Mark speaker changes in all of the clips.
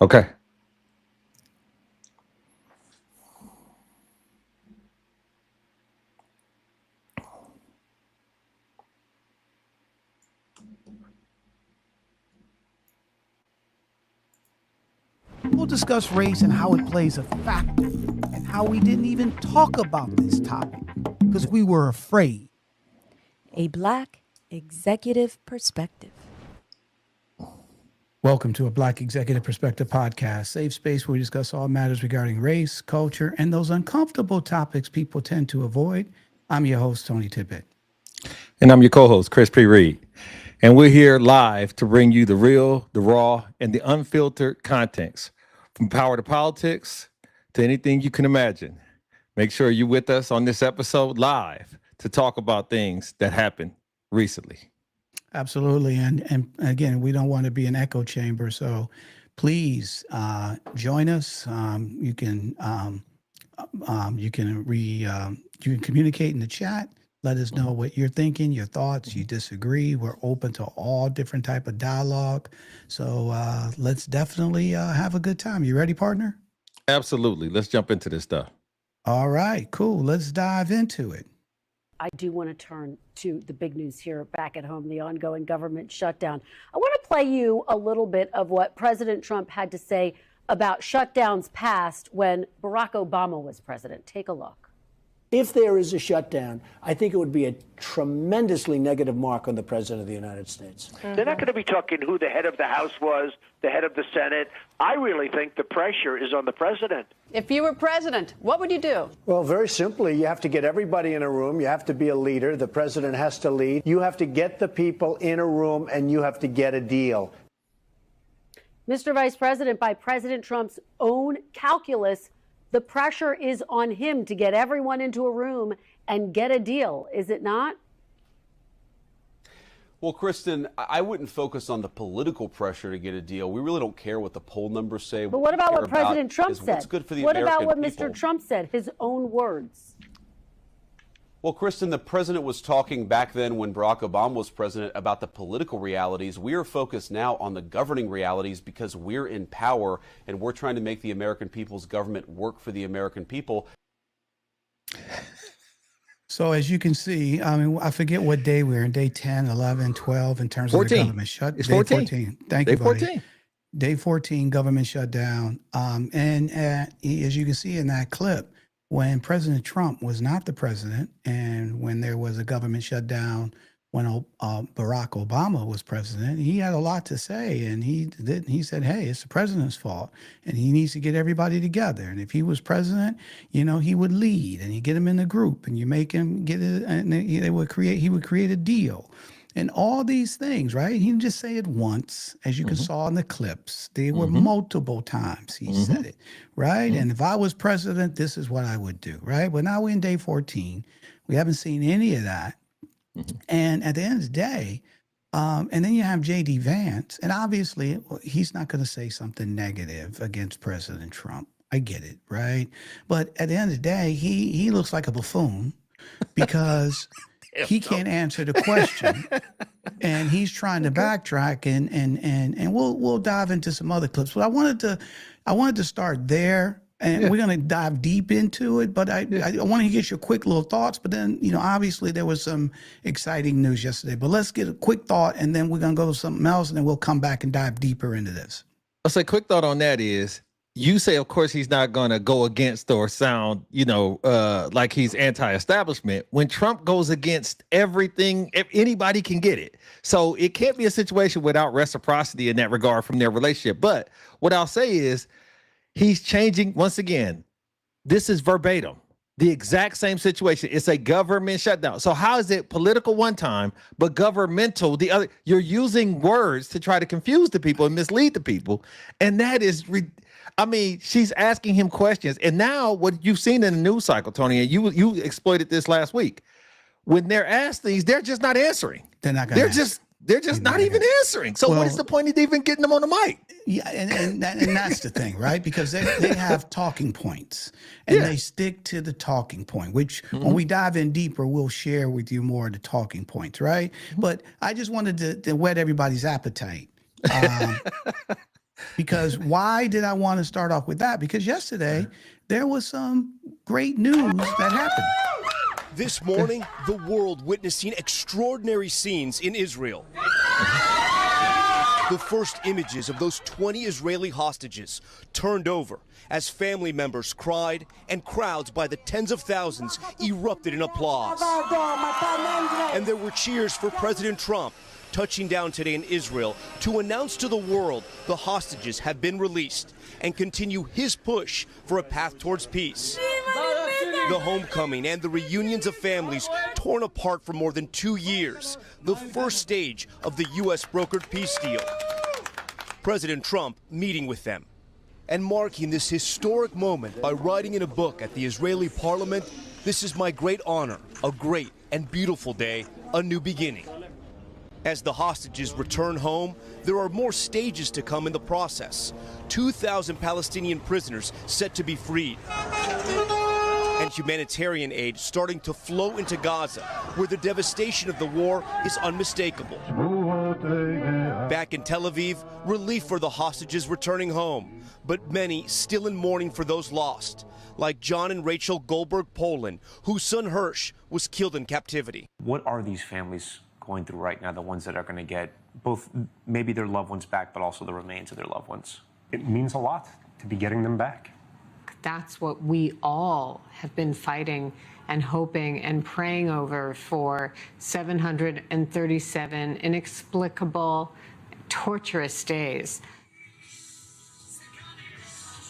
Speaker 1: Okay.
Speaker 2: We'll discuss race and how it plays a factor, and how we didn't even talk about this topic because we were afraid.
Speaker 3: A Black Executive Perspective.
Speaker 2: Welcome to a Black Executive Perspective podcast, safe space where we discuss all matters regarding race, culture, and those uncomfortable topics people tend to avoid. I'm your host, Tony Tippett.
Speaker 1: And I'm your co-host, Chris P. Reed. And we're here live to bring you the real, the raw, and the unfiltered contents from power to politics to anything you can imagine. Make sure you're with us on this episode live to talk about things that happened recently.
Speaker 2: Absolutely. And again, we don't want to be an echo chamber. So please join us. You can communicate in the chat. Let us know what you're thinking, your thoughts, you disagree. We're open to all different type of dialogue. So let's definitely have a good time. You ready, partner?
Speaker 1: Absolutely. Let's jump into this stuff.
Speaker 2: All right, cool. Let's dive into it.
Speaker 4: I do want to turn to the big news here back at home, the ongoing government shutdown. I want to play you a little bit of what President Trump had to say about shutdowns past when Barack Obama was president. Take a look.
Speaker 5: If there is a shutdown, I think it would be a tremendously negative mark on the President of the United States.
Speaker 6: They're not going to be talking who the head of the House was, the head of the Senate. I really think the pressure is on the president.
Speaker 7: If you were president, what would you do?
Speaker 5: Well, very simply, you have to get everybody in a room. You have to be a leader. The president has to lead. You have to get the people in a room, and you have to get a deal.
Speaker 4: Mr. Vice President, by President Trump's own calculus, the pressure is on him to get everyone into a room and get a deal, is it not?
Speaker 8: Well, Kristen, I wouldn't focus on the political pressure to get a deal. We really don't care what the poll numbers say.
Speaker 4: But what about what President Trump said?
Speaker 8: What's good for the
Speaker 4: What
Speaker 8: American
Speaker 4: about what
Speaker 8: people.
Speaker 4: Mr. Trump said, his own words?
Speaker 8: Well, Kristen, the president was talking back then when Barack Obama was president about the political realities. We are focused now on the governing realities because we're in power and we're trying to make the American people's government work for the American people.
Speaker 2: So as you can see, I mean, I forget what day we're in, day 10, 11, 12 in terms
Speaker 1: 14.
Speaker 2: of the government shut.
Speaker 1: It's
Speaker 2: Day
Speaker 1: 14.
Speaker 2: Thank
Speaker 1: Day
Speaker 2: you, buddy.
Speaker 1: 14.
Speaker 2: Day 14, government shutdown. And as you can see in that clip, when President Trump was not the president and when there was a government shutdown, when Barack Obama was president, he had a lot to say. And he said, hey, it's the president's fault. And he needs to get everybody together. And if he was president, you know, he would lead and you get him in the group and you make him get it. And he would create a deal. And all these things, right? He didn't just say it once, as you saw in the clips. There were multiple times he said it, right? And if I was president, this is what I would do, right? But now we're in day 14. We haven't seen any of that. And at the end of the day, and then you have J.D. Vance, and obviously he's not going to say something negative against President Trump. I get it, right? But at the end of the day, he looks like a buffoon because he can't answer the question, and he's trying to backtrack, and we'll dive into some other clips. But I wanted to start there, and we're going to dive deep into it. But I want to get your quick little thoughts. But then, you know, obviously there was some exciting news yesterday. But let's get a quick thought, and then we're going to go to something else, and then we'll come back and dive deeper into this.
Speaker 1: I'll say quick thought on that is, you say, of course, he's not going to go against or sound, you know, like he's anti-establishment. When Trump goes against everything, anybody can get it. So it can't be a situation without reciprocity in that regard from their relationship. But what I'll say is he's changing. Once again, this is verbatim, the exact same situation. It's a government shutdown. So how is it political one time, but governmental the other? You're using words to try to confuse the people and mislead the people. And that is I mean, she's asking him questions. And now what you've seen in the news cycle, Tony, and you exploited this last week. When they're asked things, they're just not answering.
Speaker 2: They're not going to
Speaker 1: They're just not even answering. So what is the point of even getting them on the mic?
Speaker 2: Yeah, and that's the thing, right? Because they have talking points, and they stick to the talking point, which when we dive in deeper, we'll share with you more of the talking points, right? But I just wanted to whet everybody's appetite. Because why did I want to start off with that? Because yesterday there was some great news that happened.
Speaker 9: This morning, the world witnessing extraordinary scenes in Israel. The first images of those 20 Israeli hostages turned over as family members cried and crowds by the tens of thousands erupted in applause. And there were cheers for President Trump touching down today in Israel to announce to the world the hostages have been released and continue his push for a path towards peace. The homecoming and the reunions of families torn apart for more than 2 years, the first stage of the U.S. brokered peace deal. President Trump meeting with them and marking this historic moment by writing in a book at the Israeli parliament, "This is my great honor, a great and beautiful day, a new beginning." As the hostages return home, there are more stages to come in the process. 2,000 Palestinian prisoners set to be freed. And humanitarian aid starting to flow into Gaza, where the devastation of the war is unmistakable. Back in Tel Aviv, relief for the hostages returning home, but many still in mourning for those lost, like John and Rachel Goldberg-Polin, whose son Hirsch was killed in captivity.
Speaker 10: What are these families going through right now, the ones that are going to get both maybe their loved ones back, but also the remains of their loved ones?
Speaker 11: It means a lot to be getting them back.
Speaker 12: That's what we all have been fighting and hoping and praying over for 737 inexplicable, torturous days.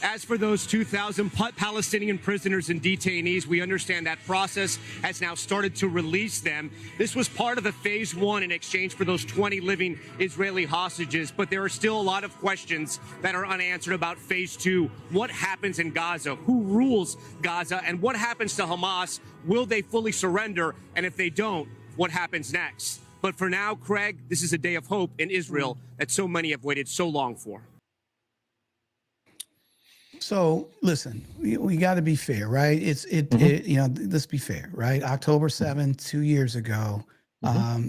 Speaker 9: As for those 2,000 Palestinian prisoners and detainees, we understand that process has now started to release them. This was part of the phase one in exchange for those 20 living Israeli hostages, but there are still a lot of questions that are unanswered about phase two. What happens in Gaza? Who rules Gaza? And what happens to Hamas? Will they fully surrender? And if they don't, what happens next? But for now, Craig, this is a day of hope in Israel that so many have waited so long for.
Speaker 2: So listen, we got to be fair, right? Let's be fair, right? October 7th, 2 years ago,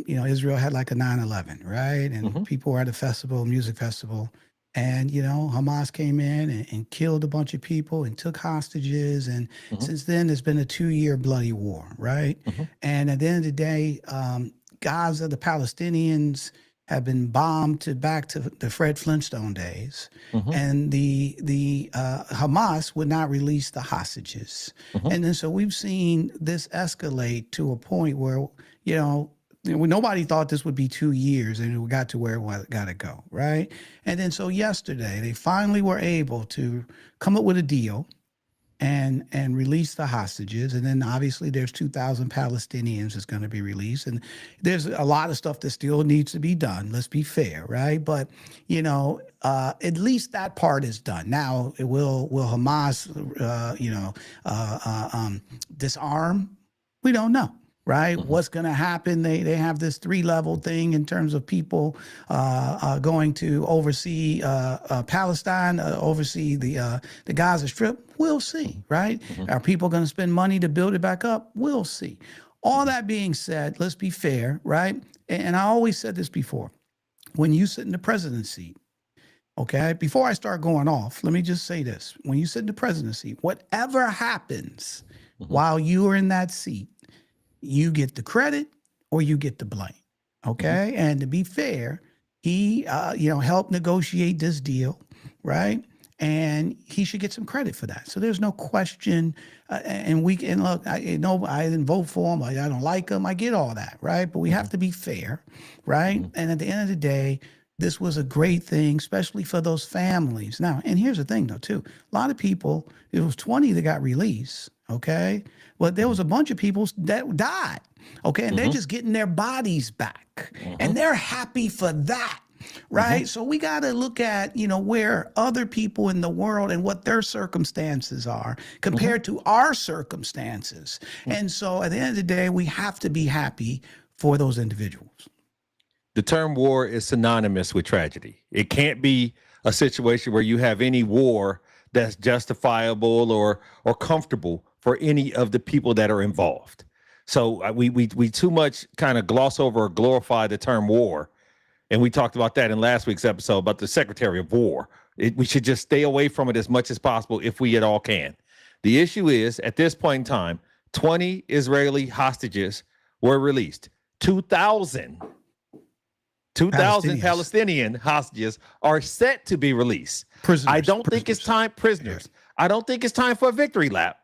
Speaker 2: Israel had like a 9/11, right? And people were at a festival, music festival, and Hamas came in and killed a bunch of people and took hostages, and since then there's been a 2-year bloody war, right? And at the end of the day, Gaza, the Palestinians have been bombed back to the Fred Flintstone days, and the Hamas would not release the hostages, and then so we've seen this escalate to a point where nobody thought this would be 2 years, and it got to where it got to go, right? And then so yesterday they finally were able to come up with a deal and release the hostages. And then obviously there's 2,000 Palestinians that's going to be released. And there's a lot of stuff that still needs to be done. Let's be fair, right? But, at least that part is done. Now, will Hamas, disarm? We don't know. Right? What's going to happen? They have this 3-level thing in terms of people going to oversee Palestine, oversee the Gaza Strip. We'll see, right? Are people going to spend money to build it back up? We'll see. All that being said, let's be fair, right? And I always said this before. When you sit in the president's seat, okay, before I start going off, let me just say this. When you sit in the president's seat, whatever happens while you are in that seat, you get the credit or you get the blame, okay? And to be fair, he, helped negotiate this deal, right? And he should get some credit for that. So there's no question. And look, I didn't vote for him. I don't like him. I get all that, right? But we have to be fair, right? And at the end of the day, this was a great thing, especially for those families. Now, and here's the thing, though, too. A lot of people, it was 20 that got released, okay? But there was a bunch of people that died, okay? And they're just getting their bodies back. And they're happy for that, right? So we got to look at, where other people in the world and what their circumstances are compared to our circumstances. And so at the end of the day, we have to be happy for those individuals.
Speaker 1: The term war is synonymous with tragedy. It can't be a situation where you have any war that's justifiable or comfortable for any of the people that are involved. So we too much kind of gloss over or glorify the term war. And we talked about that in last week's episode about the Secretary of War, We should just stay away from it as much as possible if we at all can. The issue is, at this point in time, 20 Israeli hostages were released. 2,000 Palestinian hostages are set to be released.
Speaker 2: Prisoners,
Speaker 1: I don't think it's time, prisoners. I don't think it's time for a victory lap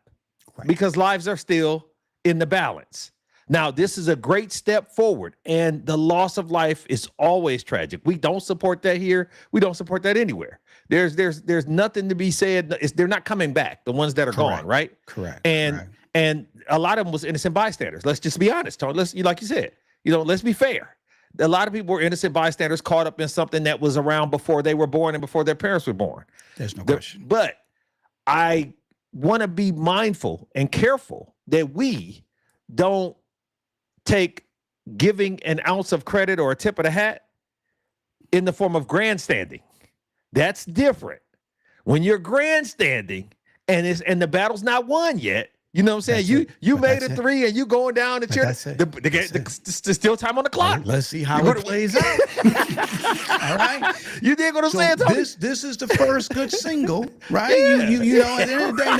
Speaker 1: because lives are still in the balance. Now, this is a great step forward, and the loss of life is always tragic. We don't support that here. We don't support that anywhere. There's nothing to be said. They're not coming back, the ones that are gone, right?
Speaker 2: Correct.
Speaker 1: And a lot of them was innocent bystanders. Let's just be honest, Tony. Like you said, let's be fair. A lot of people were innocent bystanders caught up in something that was around before they were born and before their parents were born.
Speaker 2: There's no question.
Speaker 1: But I want to be mindful and careful that we don't take giving an ounce of credit or a tip of the hat in the form of grandstanding. That's different. When you're grandstanding and the battle's not won yet, you know what I'm saying? You made a three and you going down the chair. There's still time on the clock.
Speaker 2: Right, let's see how it plays out. All right.
Speaker 1: You did what I'm saying, Tony.
Speaker 2: This is the first good single, right? Yeah. You know, at the end of the day,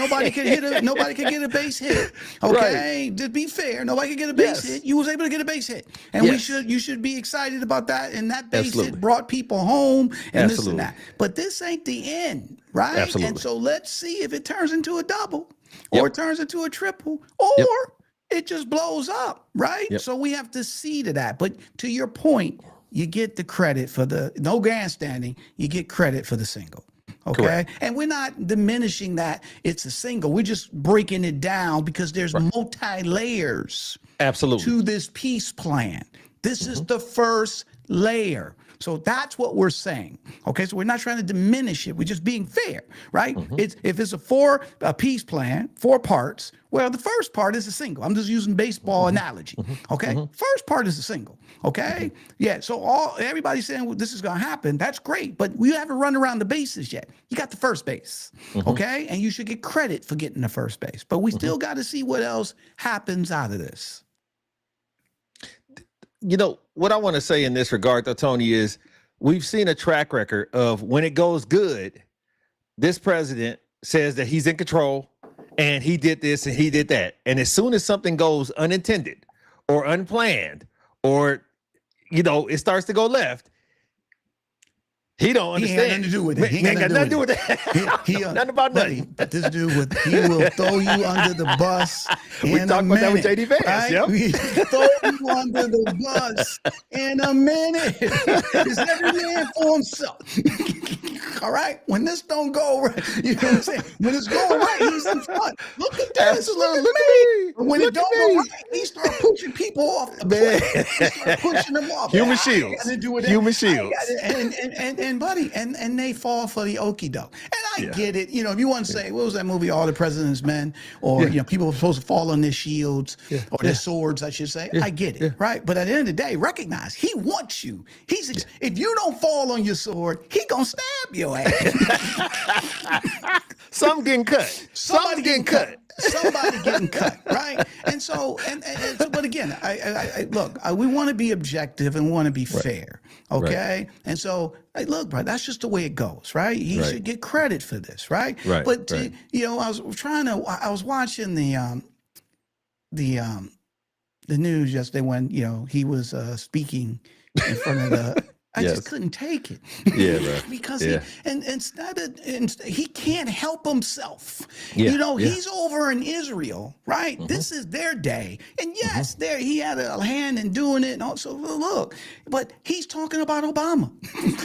Speaker 2: nobody can get a base hit. Okay. Right. To be fair, nobody can get a base hit. You was able to get a base hit. And you should be excited about that. And that base hit brought people home and this and that. But this ain't the end, right?
Speaker 1: Absolutely.
Speaker 2: And so let's see if it turns into a double. Or it turns into a triple, or it just blows up, right? So we have to see to that. But to your point, you get the credit for the no grandstanding. You get credit for the single, okay? Correct. And we're not diminishing that it's a single. We're just breaking it down because there's multi-layers to this peace plan. This is the first layer. So that's what we're saying. Okay, so we're not trying to diminish it. We're just being fair, right? If it's a peace plan, 4 parts, well, the first part is a single. I'm just using baseball analogy. Okay, first part is a single. Okay, so everybody's saying well, this is going to happen. That's great, but we haven't run around the bases yet. You got the first base, okay, and you should get credit for getting the first base. But we still got to see what else happens out of this.
Speaker 1: You know, what I want to say in this regard, though, Tony, is we've seen a track record of when it goes good, this president says that he's in control and he did this and he did that. And as soon as something goes unintended or unplanned or, it starts to go left, he don't understand.
Speaker 2: He ain't nothing to do with it.
Speaker 1: He ain't got nothing to do with that. Nothing about nothing.
Speaker 2: But this dude, he will throw you under the bus
Speaker 1: we
Speaker 2: in
Speaker 1: talked
Speaker 2: a
Speaker 1: about that
Speaker 2: minute.
Speaker 1: with JD Vance.
Speaker 2: Right?
Speaker 1: Yep.
Speaker 2: We throw you under the bus in a minute. It's every man for himself. All right? When this don't go right, you know what I'm saying? When it's going right, he's in front. Look at this. Look at me. When it don't go right, he start pushing people off the plane. He start pushing them off.
Speaker 1: Human shields. Human shields.
Speaker 2: And buddy, and they fall for the okie doke. And I get it. If you want to say, what was that movie, All the President's Men? Or, people are supposed to fall on their shields or their swords, I should say. I get it, right? But at the end of the day, recognize he wants you. If you don't fall on your sword, he gonna stab your ass.
Speaker 1: Some getting cut.
Speaker 2: Somebody getting cut. Somebody getting cut, right? And so, but again, I look, we want to be objective and want to be fair, okay? And so, look, bro, that's just the way it goes, right? He should get credit for this, right? But I was watching the news yesterday when he was speaking in front of the. I just couldn't take it.
Speaker 1: Yeah, right.
Speaker 2: Because he can't help himself. He's over in Israel, right? This is their day. And yes, he had a hand in doing it. And also, look, but he's talking about Obama.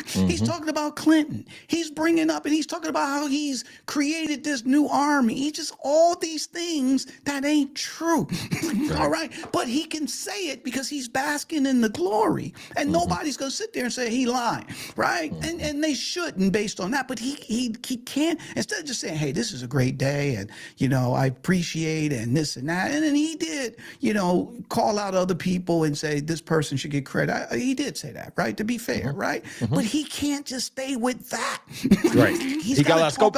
Speaker 2: He's talking about Clinton. He's bringing up and he's talking about how he's created this new army. He just all these things that ain't true. All right. But he can say it because he's basking in the glory. And nobody's going to sit there and say he lying, right? And they shouldn't based on that, but he can't, instead of just saying, hey, this is a great day and I appreciate it and this and that, and then he did call out other people and say this person should get credit. He did say that, right? To be fair, right? But he can't just stay with that.
Speaker 1: Right.
Speaker 2: He's got to talk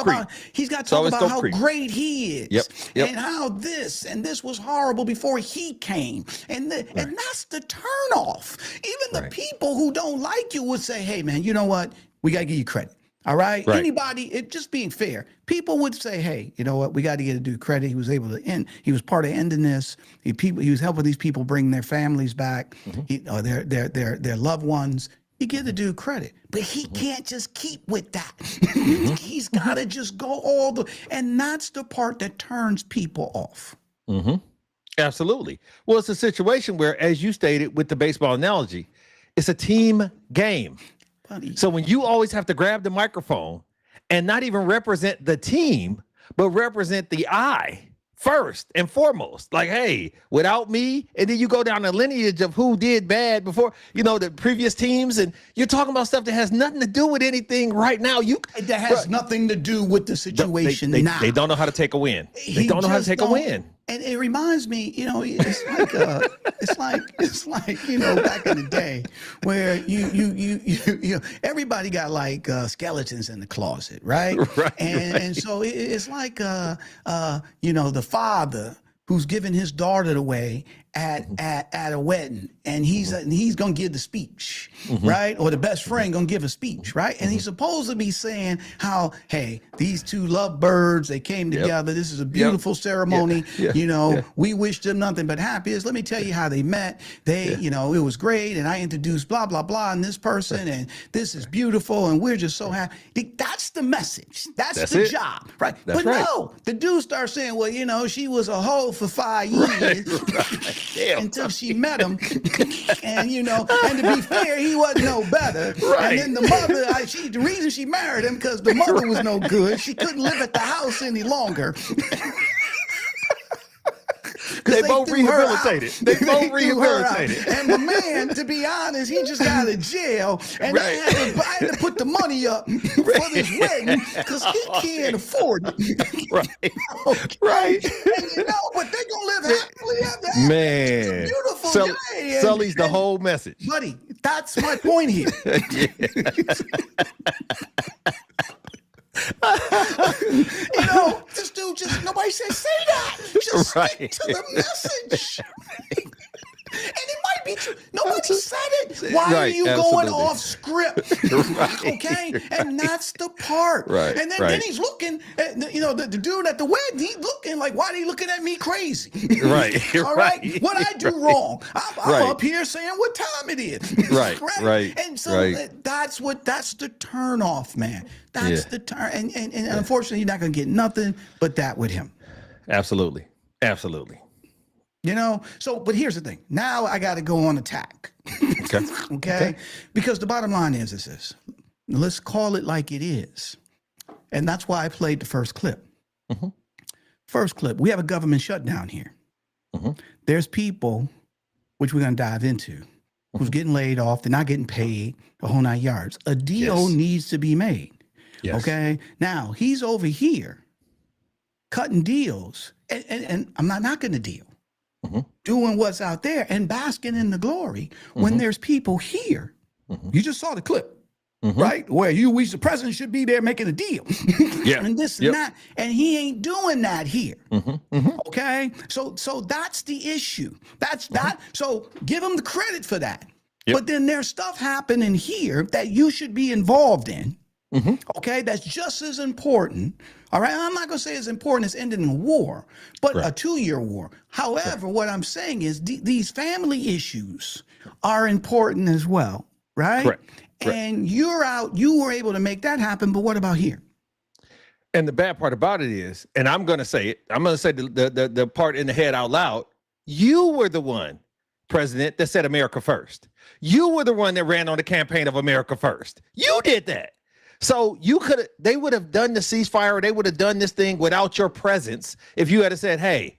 Speaker 2: about how great he is and how this was horrible before he came, and that's the turnoff. Even the people who don't like you would say, hey, man, you know what? We got to give you credit. All right.
Speaker 1: Right.
Speaker 2: Anybody, it just being fair, people would say, hey, you know what? We got to get a due credit. He was able to end. He was part of ending this. He was helping these people bring their families back, or their loved ones. You give the dude credit, but he can't just keep with that. He's got to just go and that's the part that turns people off.
Speaker 1: Absolutely. Well, it's a situation where, as you stated with the baseball analogy, it's a team game.
Speaker 2: Buddy.
Speaker 1: So when you always have to grab the microphone and not even represent the team, but represent the I first and foremost, like, hey, without me, and then you go down the lineage of who did bad before, the previous teams, and you're talking about stuff that has nothing to do with anything right now.
Speaker 2: That has nothing to do with the situation now.
Speaker 1: They don't know how to take a win. They don't know how to take a win.
Speaker 2: And it reminds me, it's like back in the day where you everybody got like skeletons in the closet, right? And so it's like the father who's giving his daughter away at a wedding, and he's gonna give the speech, right? Or the best friend gonna give a speech, right? And he's supposed to be saying how, hey, these two lovebirds, they came together. This is a beautiful ceremony. We wish them nothing but happiness. Let me tell you how they met. It was great, and I introduced blah blah blah and this person, and this is beautiful, and we're just so happy. That's the message. That's the job, right?
Speaker 1: That's
Speaker 2: but no, the dude starts saying, well, she was a hoe for 5 years. Until she met him, and and to be fair, he wasn't no better. And then the mother, the reason she married him because the mother was no good. She couldn't live at the house any longer.
Speaker 1: They both rehabilitated. They both rehabilitated.
Speaker 2: And the man, to be honest, he just got out of jail, and I had to put the money up for this wedding because he can't afford it.
Speaker 1: Right.
Speaker 2: And but they're gonna live happily ever after.
Speaker 1: Man,
Speaker 2: it's a beautiful day.
Speaker 1: Sully's the whole message,
Speaker 2: buddy. That's my point here. This dude nobody said say that. Just stick to the message. And it might be true. Nobody said it. Why are you going off script? Okay? And that's the part.
Speaker 1: Right.
Speaker 2: And then he's looking at, the dude at the wedding, he's looking like, why are they looking at me crazy?
Speaker 1: Right.
Speaker 2: All right? What I do wrong? I'm up here saying what time it is.
Speaker 1: Right.
Speaker 2: And so that's the turn off, man. That's the turn. And unfortunately, you're not going to get nothing but that with him.
Speaker 1: Absolutely.
Speaker 2: But here's the thing. Now I got to go on attack. Okay? Because the bottom line is this. Let's call it like it is. And that's why I played the first clip. First clip. We have a government shutdown here. There's people, which we're going to dive into, who's getting laid off. They're not getting paid, the whole 9 yards. A deal needs to be made.
Speaker 1: Yes.
Speaker 2: Okay? Now, he's over here cutting deals. And I'm not knocking the deal. Doing what's out there and basking in the glory when there's people here. You just saw the clip, right? Where you wish the president should be there making a deal. And this and that. And he ain't doing that here. Okay? So that's the issue. That's that. So give him the credit for that. But then there's stuff happening here that you should be involved in. Okay, that's just as important. All right, I'm not going to say as important as ending a war, but a 2-year war. However, what I'm saying is these family issues are important as well, right?
Speaker 1: Correct.
Speaker 2: And you were able to make that happen, but what about here?
Speaker 1: And the bad part about it is, and I'm going to say it, I'm going to say the part in the head out loud. You were the one, President, that said America first. You were the one that ran on the campaign of America first. You did that. So they would have done the ceasefire, they would have done this thing without your presence if you had said, hey,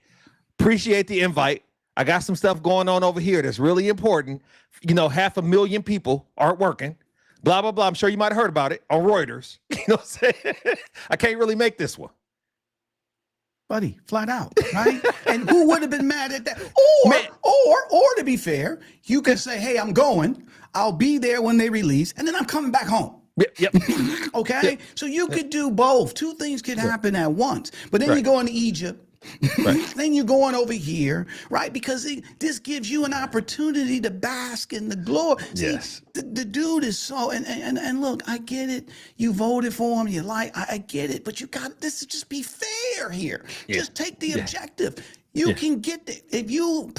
Speaker 1: appreciate the invite. I got some stuff going on over here that's really important. 500,000 people aren't working. Blah, blah, blah. I'm sure you might have heard about it on Reuters. You know what I'm saying? I can't really make this one.
Speaker 2: Buddy, flat out, right? And who would have been mad at that? Or to be fair, you can say, hey, I'm going. I'll be there when they release, and then I'm coming back home.
Speaker 1: Yep.
Speaker 2: Okay? So you could do both. Two things could happen at once. But then you go into Egypt, Then you're going over here, right? Because this gives you an opportunity to bask in the glory.
Speaker 1: Yes.
Speaker 2: See, the dude is so, and look, I get it. You voted for him. You I get it. But you got this. Just be fair here.
Speaker 1: Yeah.
Speaker 2: Just take the
Speaker 1: Yeah.
Speaker 2: objective. You can get the, if you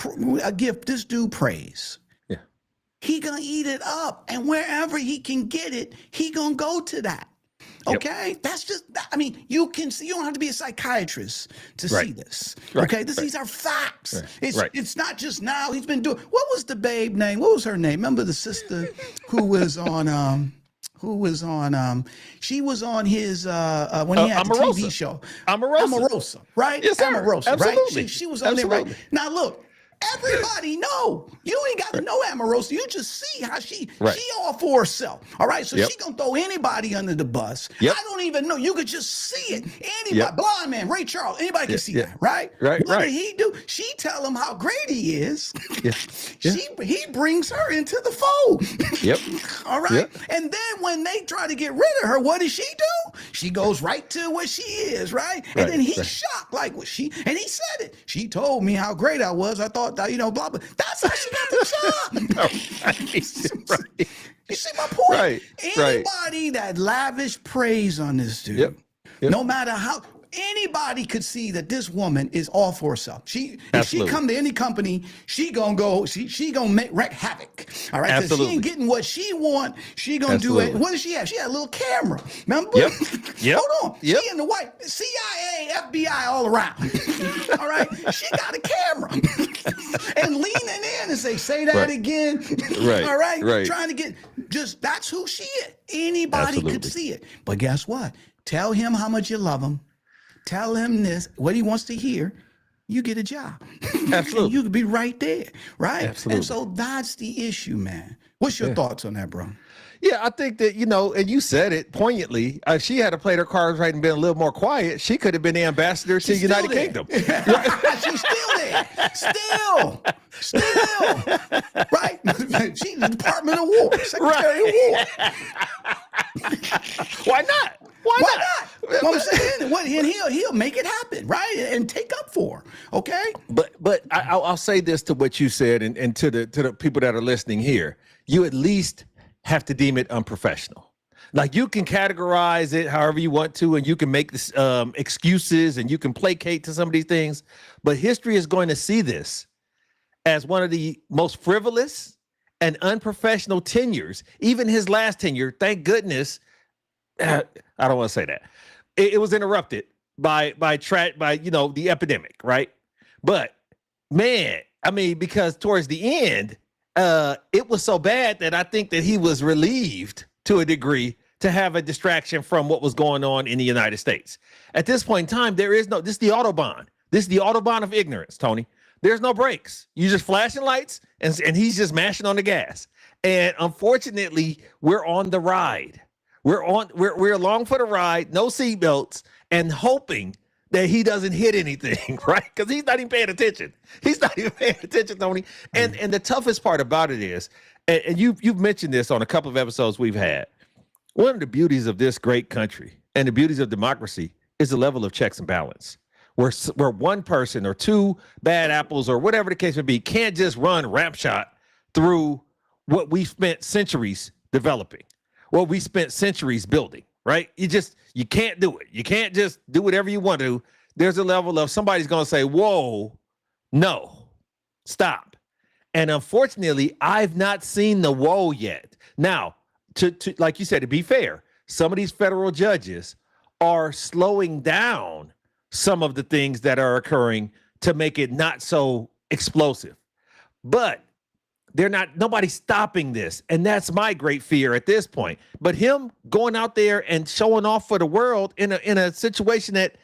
Speaker 2: give this dude praise.
Speaker 1: Yeah.
Speaker 2: He gonna eat it up, and wherever he can get it, he gonna go to that. Okay, that's just. I mean, you can see. You don't have to be a psychiatrist to see this. Okay, these are facts. It's not just now. He's been doing. What was the babe name? What was her name? Remember the sister who was on. She was on his when he had the TV show. Omarosa, right?
Speaker 1: Yes, sir.
Speaker 2: Omarosa,
Speaker 1: Absolutely.
Speaker 2: right? She was on there, right? Now look. Everybody know. You ain't got to know Omarosa. You just see how she all for herself. All right. So she gonna throw anybody under the bus. I don't even know. You could just see it. Anybody, blind man, Ray Charles, anybody can see that, right? What did he do? She tell him how great he is. He brings her into the fold. All right. And then when they try to get rid of her, what does she do? She goes right to where she is, right? And then he's shocked, like what and he said it. She told me how great I was. I thought that, blah, blah. That's how she got the job. You see my point? Anybody that lavish praise on this dude, no matter how, anybody could see that this woman is all for herself. If she come to any company, she gonna go. She gonna wreak havoc. All right, because she ain't getting what she want. She gonna do it. What does she have? She had a little camera. Remember? Hold on. She in the white CIA, FBI all around. All right, she got a camera and leaning in and say that again. All right, trying to get that's who she is. Anybody could see it. But guess what? Tell him how much you love him. Tell him this, what he wants to hear, you get a job. Absolutely. You could be right there, right? Absolutely. And so that's the issue, man. What's your thoughts on that, bro?
Speaker 1: Yeah, I think that, and you said it poignantly, if she had played her cards right and been a little more quiet, she could have been the ambassador to the United Kingdom.
Speaker 2: She's still there. Still. Right? She's the Department of War, Secretary of War.
Speaker 1: Why not? Why not?
Speaker 2: Well, I'm saying, and he'll make it happen, right? And take up for her, okay?
Speaker 1: But I'll say this to what you said and to the people that are listening here. You at least have to deem it unprofessional. Like, you can categorize it however you want to, and you can make this excuses, and you can placate to some of these things, but history is going to see this as one of the most frivolous and unprofessional tenures. Even his last tenure, thank goodness, I don't want to say that. It was interrupted by the epidemic, right? But man, I mean, because towards the end, it was so bad that I think that he was relieved to a degree to have a distraction from what was going on in the United States. At this point in time, this is the Autobahn. This is the Autobahn of ignorance, Tony. There's no brakes. You're just flashing lights and he's just mashing on the gas. And unfortunately, we're on the ride. We're along for the ride, no seatbelts, and hoping that he doesn't hit anything, right? Because he's not even paying attention. He's not even paying attention, Tony. And the toughest part about it is, and you've mentioned this on a couple of episodes we've had, one of the beauties of this great country and the beauties of democracy is the level of checks and balance, where one person or two bad apples or whatever the case may be can't just run ramp shot through what we spent centuries developing, what we spent centuries building, right? You can't do it. You can't just do whatever you want to. There's a level of somebody's going to say, whoa, no, stop. And unfortunately, I've not seen the whoa yet. Now, to like you said, to be fair, some of these federal judges are slowing down some of the things that are occurring to make it not so explosive. But nobody's stopping this. And that's my great fear at this point. But him going out there and showing off for the world in a situation that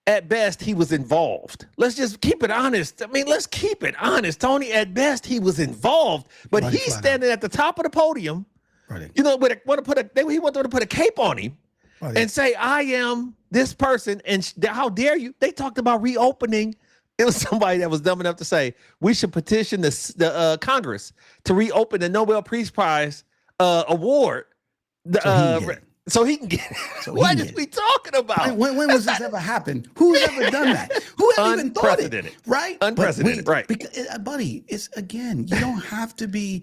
Speaker 1: at best he was involved. Let's just keep it honest. I mean, let's keep it honest, Tony. At best he was involved, but he's standing at the top of the podium. Right. He wanted them to put a cape on him and say, I am this person. And how dare you? They talked about reopening. It was somebody that was dumb enough to say we should petition the Congress to reopen the Nobel Peace Prize award. So he can get it.
Speaker 2: So he
Speaker 1: What
Speaker 2: can
Speaker 1: is
Speaker 2: get
Speaker 1: we
Speaker 2: it.
Speaker 1: talking about?
Speaker 2: When was this ever happened? Who's ever done that? Who ever even thought it?
Speaker 1: Unprecedented.
Speaker 2: Right?
Speaker 1: Unprecedented, right.
Speaker 2: Because, buddy, it's again, you don't have to be,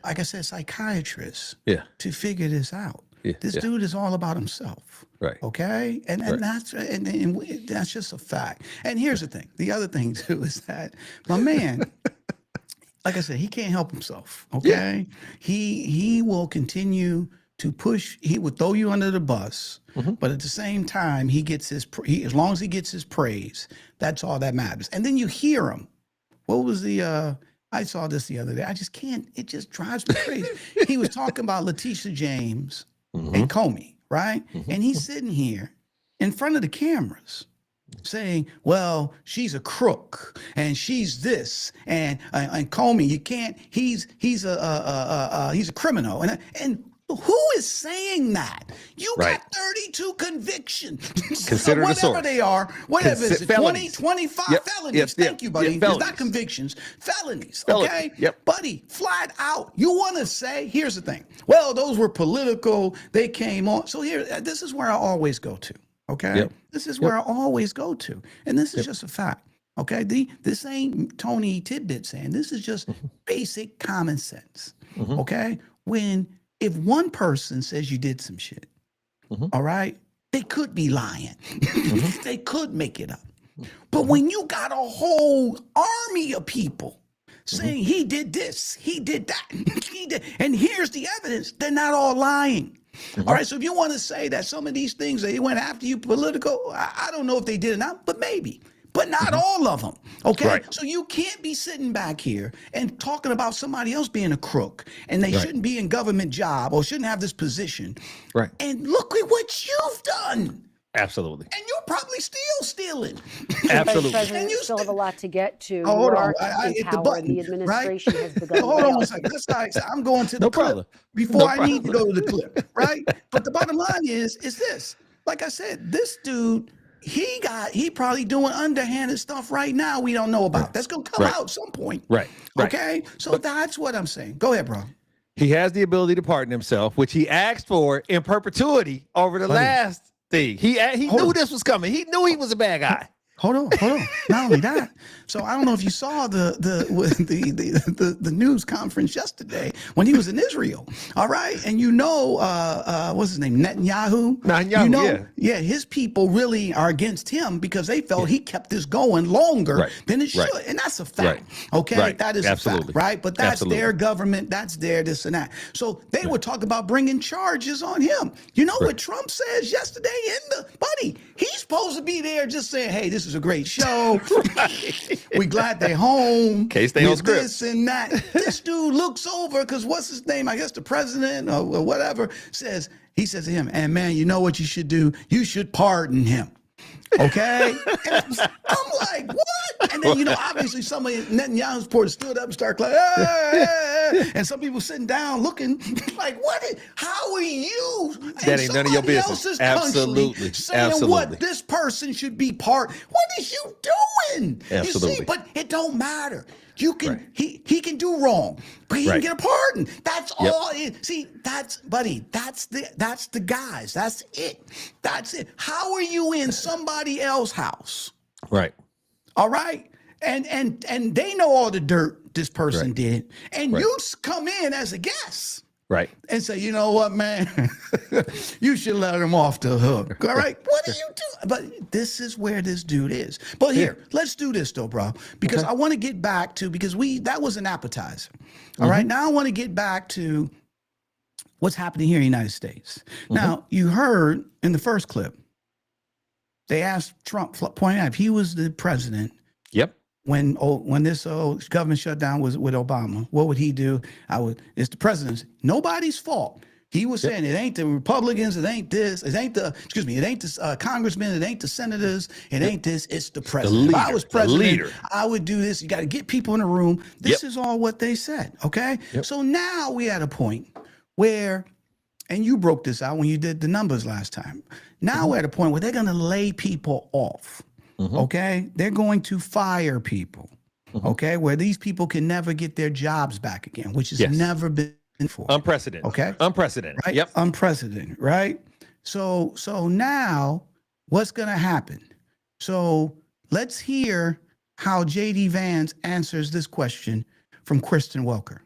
Speaker 2: like I said, psychiatrist
Speaker 1: Yeah.
Speaker 2: to figure this out.
Speaker 1: Yeah,
Speaker 2: This
Speaker 1: yeah.
Speaker 2: dude is all about himself.
Speaker 1: Right.
Speaker 2: Okay. And
Speaker 1: Right.
Speaker 2: that's just a fact. And here's the thing. The other thing too is that my man, like I said, he can't help himself. Okay. He will continue to push. He will throw you under the bus, but at the same time, he gets his. As long as he gets his praise, that's all that matters. And then you hear him. What was the? I saw this the other day. I just can't. It just drives me crazy. He was talking about Letitia James and Comey, right? And he's sitting here in front of the cameras saying, well, she's a crook and she's this and Comey, you can't, he's a criminal. And who is saying that? You got 32 convictions.
Speaker 1: Consider the
Speaker 2: whatever
Speaker 1: source.
Speaker 2: they are, whatever is it, 20,
Speaker 1: felonies.
Speaker 2: 25
Speaker 1: Yep,
Speaker 2: felonies.
Speaker 1: yep,
Speaker 2: Thank you, buddy.
Speaker 1: yep,
Speaker 2: It's
Speaker 1: felonies.
Speaker 2: not convictions, felonies.
Speaker 1: Felony,
Speaker 2: Okay?
Speaker 1: yep.
Speaker 2: Buddy, flat out. You want to say, here's the thing. Well, those were political. They came on. So this is where I always go to. Okay.
Speaker 1: Yep.
Speaker 2: This is where I always go to. And this is just a fact. Okay. This ain't Tony Tidbit saying, this is just basic common sense. Okay. If one person says you did some shit, all right, they could be lying. They could make it up. But when you got a whole army of people saying he did this, he did that, he did, and here's the evidence, they're not all lying. All right, so if you want to say that some of these things they went after you political, I don't know if they did or not, but maybe. But not all of them, okay?
Speaker 1: Right.
Speaker 2: So you can't be sitting back here and talking about somebody else being a crook and they shouldn't be in government job or shouldn't have this position.
Speaker 1: Right.
Speaker 2: And look at what you've done.
Speaker 1: Absolutely.
Speaker 2: And you're probably still stealing.
Speaker 1: Absolutely.
Speaker 4: President,
Speaker 2: And
Speaker 4: you
Speaker 2: you
Speaker 4: still have a lot to get to.
Speaker 2: Oh, hold
Speaker 4: You
Speaker 2: on.
Speaker 4: are
Speaker 2: I
Speaker 4: in
Speaker 2: hit the
Speaker 4: power.
Speaker 2: button.
Speaker 4: The administration
Speaker 2: right?
Speaker 4: has begun.
Speaker 2: Hold on one
Speaker 4: layoffs.
Speaker 2: second. Let's not, I'm going to the
Speaker 1: No
Speaker 2: clip
Speaker 1: problem.
Speaker 2: before
Speaker 1: No
Speaker 2: I need to go to the clip, right? But the bottom line is this. Like I said, this dude, he probably doing underhanded stuff right now we don't know about. That's going to come out at some point.
Speaker 1: Right.
Speaker 2: Okay? So that's what I'm saying. Go ahead, bro.
Speaker 1: He has the ability to pardon himself, which he asked for in perpetuity over the last thing. He knew this was coming. He knew he was a bad guy.
Speaker 2: Hold on. Not only that. So I don't know if you saw the news conference yesterday when he was in Israel. All right, and what's his name? Netanyahu. Yeah, his people really are against him because they felt he kept this going longer than it should, and that's a fact. Okay, that is a fact, right? But that's their government. That's their this and that. So they were talking about bringing charges on him. You know what Trump says yesterday buddy? He's supposed to be there just saying, "Hey, this is a great show. We glad they're home.
Speaker 1: Case they on script.
Speaker 2: This and that." This dude looks over because what's his name? I guess the president or whatever says. He says to him, "And man, you know what you should do? You should pardon him." Okay, and I'm like, what? And then obviously somebody Netanyahu's supporters stood up and started clapping, hey. And some people sitting down looking like, what? How are you?
Speaker 1: That ain't none of your business. Absolutely,
Speaker 2: saying what this person should be part. What is you doing?
Speaker 1: Absolutely.
Speaker 2: You see, but it don't matter. You can he can do wrong, but he can get a pardon. That's all. See, that's the guys. That's it. That's it. How are you in somebody else's house?
Speaker 1: Right.
Speaker 2: All right. And they know all the dirt this person did. And you come in as a guest.
Speaker 1: Right.
Speaker 2: And say, you know what, man? You should let him off the hook. All right. What are you doing? But this is where this dude is. But here, let's do this though, bro. Because I want to get back to, because that was an appetizer. All right. Now I want to get back to what's happening here in the United States. Now, you heard in the first clip, they asked Trump, pointing out if he was the president.
Speaker 1: Yep.
Speaker 2: When this government shutdown was with Obama, what would he do? It's the president's. Nobody's fault. He was saying it ain't the Republicans, it ain't this, it ain't the congressmen, it ain't the senators, it ain't this, it's the president. If I was president, I would do this. You got to get people in the room. This is all what they said, okay? So now we at a point where, and you broke this out when you did the numbers last time. Now we're at a point where they're going to lay people off. Okay, they're going to fire people. Okay, where these people can never get their jobs back again, which has never been for.
Speaker 1: Unprecedented.
Speaker 2: Okay.
Speaker 1: Unprecedented.
Speaker 2: Right?
Speaker 1: Yep.
Speaker 2: Unprecedented, right? So now what's going to happen? So let's hear how J.D. Vance answers this question from Kristen Welker.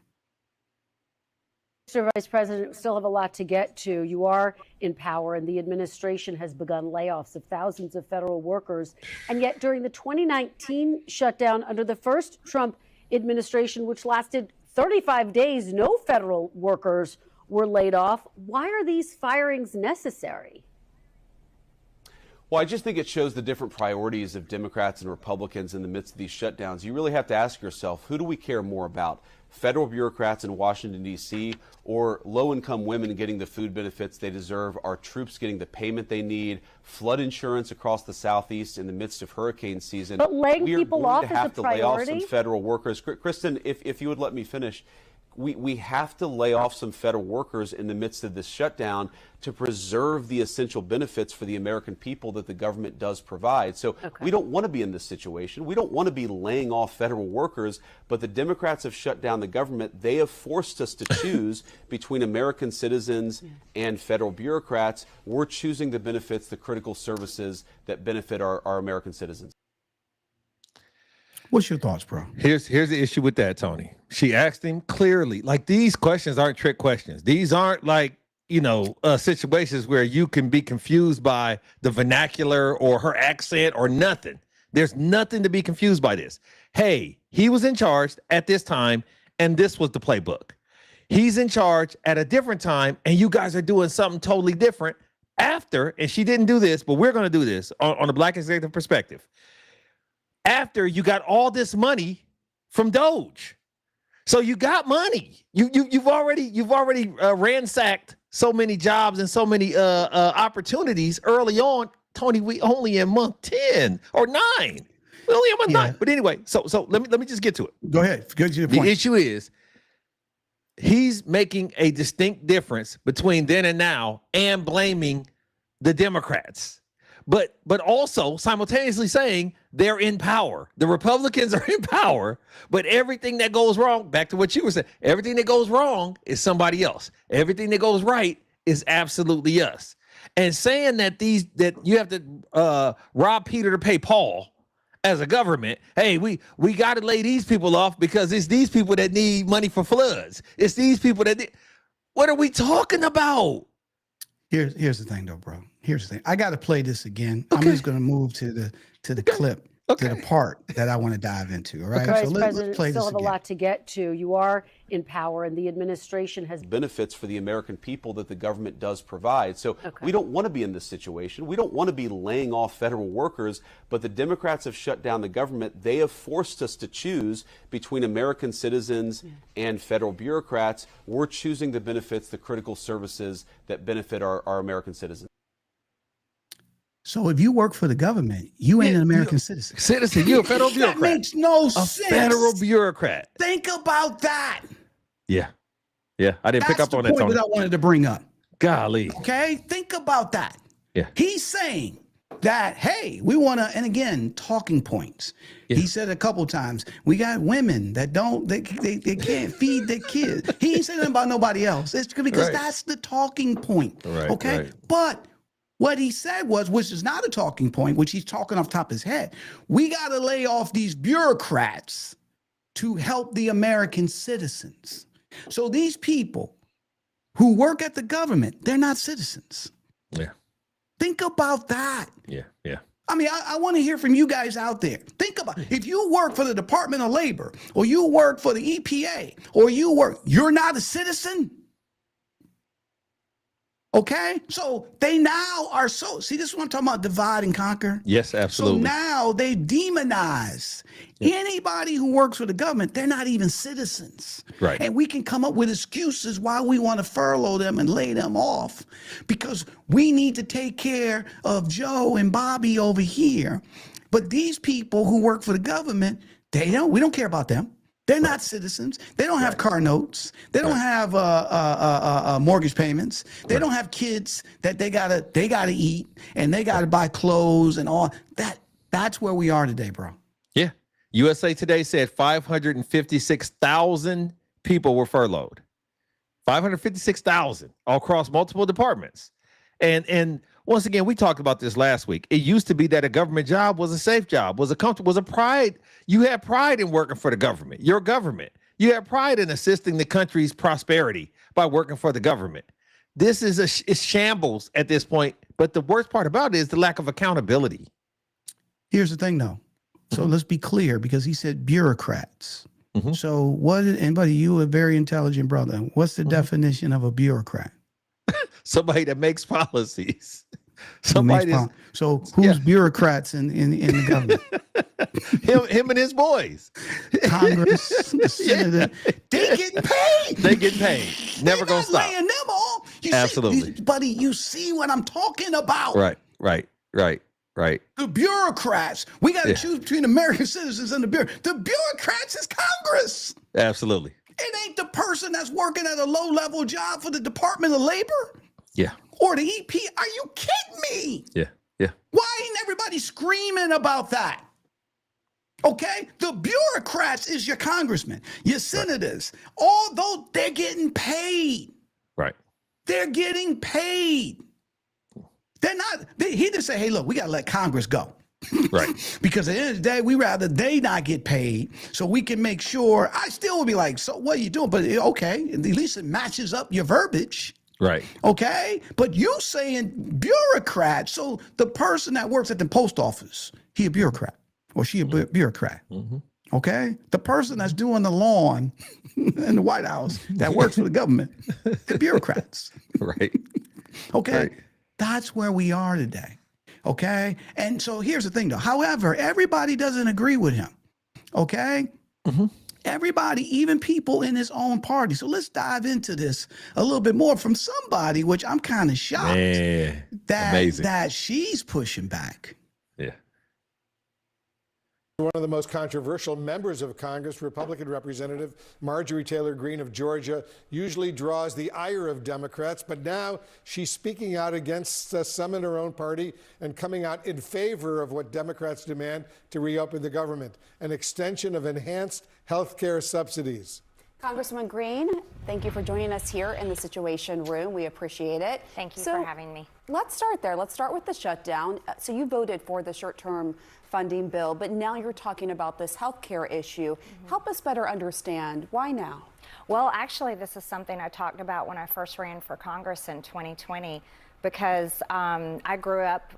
Speaker 4: Mr. Vice President, we still have a lot to get to. You are in power, and the administration has begun layoffs of thousands of federal workers. And yet, during the 2019 shutdown under the first Trump administration, which lasted 35 days, no federal workers were laid off. Why are these firings necessary?
Speaker 8: Well, I just think it shows the different priorities of Democrats and Republicans in the midst of these shutdowns. You really have to ask yourself, who do we care more about? Federal bureaucrats in Washington, D.C., or low-income women getting the food benefits they deserve, our troops getting the payment they need, flood insurance across the Southeast in the midst of hurricane season?
Speaker 4: But laying people off is a
Speaker 8: We have to lay off
Speaker 4: priority?
Speaker 8: some federal workers. Kristen, if you would let me finish. We have to lay off some federal workers in the midst of this shutdown to preserve the essential benefits for the American people that the government does provide. So we don't want to be in this situation. We don't want to be laying off federal workers, but the Democrats have shut down the government. They have forced us to choose between American citizens and federal bureaucrats. We're choosing the benefits, the critical services that benefit our American citizens.
Speaker 2: What's your thoughts, bro?
Speaker 1: Here's the issue with that, Tony. She asked him clearly, like, these questions aren't trick questions. These aren't like, situations where you can be confused by the vernacular or her accent or nothing. There's nothing to be confused by this. Hey, he was in charge at this time, and this was the playbook. He's in charge at a different time, and you guys are doing something totally different after, and she didn't do this, but we're going to do this on a Black executive perspective. After you got all this money from Doge, so you got money. You've already ransacked so many jobs and so many opportunities early on. Tony, we only in month 10 or 9. We only in month 9. But anyway, so let me just get to it.
Speaker 2: Go ahead. Go to your point.
Speaker 1: The issue is he's making a distinct difference between then and now and blaming the Democrats. But also simultaneously saying they're in power. The Republicans are in power, but everything that goes wrong, back to what you were saying, everything that goes wrong is somebody else. Everything that goes right is absolutely us. And saying that you have to rob Peter to pay Paul as a government, hey, we got to lay these people off because it's these people that need money for floods. It's these people that need, what are we talking about?
Speaker 2: Here's the thing, though, bro. Here's the thing. I got to play this again. Okay. I'm just going to move to the clip, to the part that I want to dive into. All right.
Speaker 4: Vice President, let's play still this have again. A lot to get to. You are in power, and the administration has
Speaker 8: benefits for the American people that the government does provide. So we don't want to be in this situation. We don't want to be laying off federal workers, but the Democrats have shut down the government. They have forced us to choose between American citizens and federal bureaucrats. We're choosing the benefits, the critical services that benefit our American citizens.
Speaker 2: So if you work for the government, you ain't an American citizen.
Speaker 1: You're a federal bureaucrat.
Speaker 2: That makes no sense.
Speaker 1: A federal bureaucrat.
Speaker 2: Think about that.
Speaker 1: Yeah. I didn't pick up on that,
Speaker 2: Tony. That's the point that I wanted to bring up.
Speaker 1: Golly.
Speaker 2: Okay, think about that.
Speaker 1: Yeah.
Speaker 2: He's saying that, hey, we want to, and again, talking points. Yeah. He said a couple times, we got women that they can't feed their kids. He ain't saying about nobody else. It's because that's the talking point.
Speaker 1: Right,
Speaker 2: okay,
Speaker 1: right.
Speaker 2: But what he said was, which is not a talking point, which he's talking off the top of his head, we got to lay off these bureaucrats to help the American citizens. So these people who work at the government, they're not citizens.
Speaker 1: Yeah.
Speaker 2: Think about that.
Speaker 1: Yeah.
Speaker 2: I mean, I want to hear from you guys out there. Think about if you work for the Department of Labor or you work for the EPA or you're not a citizen. Okay, so they now are see, this is what I'm talking about, divide and conquer.
Speaker 1: Yes, absolutely.
Speaker 2: So now they demonize anybody who works for the government. They're not even citizens.
Speaker 1: Right.
Speaker 2: And we can come up with excuses why we want to furlough them and lay them off because we need to take care of Joe and Bobby over here. But these people who work for the government, we don't care about them. They're not citizens. They don't have car notes. They don't have mortgage payments. They don't have kids that they gotta eat and they gotta buy clothes and all that. That's where we are today, bro.
Speaker 1: Yeah. USA Today said 556,000 people were furloughed. 556,000 across multiple departments. And once again, we talked about this last week. It used to be that a government job was a safe job, was a comfortable, was a pride. You had pride in working for the government, your government. You had pride in assisting the country's prosperity by working for the government. This is it's shambles at this point. But the worst part about it is the lack of accountability.
Speaker 2: Here's the thing, though. So let's be clear, because he said bureaucrats. So what, and buddy, you a very intelligent brother. What's the definition of a bureaucrat?
Speaker 1: Somebody that makes policies. Somebody
Speaker 2: so who's bureaucrats in the government?
Speaker 1: him and his boys.
Speaker 2: Congress, the Senate, they getting paid.
Speaker 1: They getting paid. Never gonna stop.
Speaker 2: Laying them all.
Speaker 1: Absolutely.
Speaker 2: Buddy, you see what I'm talking about.
Speaker 1: Right.
Speaker 2: The bureaucrats. We got to choose between American citizens and the bureaucrats. The bureaucrats is Congress.
Speaker 1: Absolutely.
Speaker 2: It ain't the person that's working at a low-level job for the Department of Labor.
Speaker 1: Yeah.
Speaker 2: Or the EP. Are you kidding me?
Speaker 1: Yeah.
Speaker 2: Why ain't everybody screaming about that? Okay? The bureaucrats is your congressmen, your senators. Although they're getting paid.
Speaker 1: Right.
Speaker 2: They're getting paid. They're not, he didn't say, hey, look, we got to let Congress go.
Speaker 1: Right.
Speaker 2: Because at the end of the day, we rather they not get paid so we can make sure. I still would be like, so what are you doing? But okay, at least it matches up your verbiage.
Speaker 1: Right.
Speaker 2: Okay. But you saying bureaucrat. So the person that works at the post office, he a bureaucrat or she a bureaucrat. Okay. The person that's doing the lawn in the White House that works for the government, the bureaucrats.
Speaker 1: Right.
Speaker 2: Okay.
Speaker 1: Right.
Speaker 2: That's where we are today. Okay. And so here's the thing, though. However, everybody doesn't agree with him. Okay. Everybody, even people in his own party. So let's dive into this a little bit more from somebody, which I'm kind of shocked that she's pushing back.
Speaker 1: Yeah.
Speaker 13: One of the most controversial members of Congress, Republican Representative Marjorie Taylor Greene of Georgia, usually draws the ire of Democrats, but now she's speaking out against some in her own party and coming out in favor of what Democrats demand to reopen the government, an extension of enhanced health care subsidies.
Speaker 7: Congresswoman Greene, thank you for joining us here in the Situation Room. We appreciate it.
Speaker 14: Thank you for having me.
Speaker 7: Let's start there. Let's start with the shutdown. So you voted for the short-term funding bill, but now you're talking about this health care issue. Help us better understand. Why now?
Speaker 14: Well, actually, this is something I talked about when I first ran for Congress in 2020, because I grew up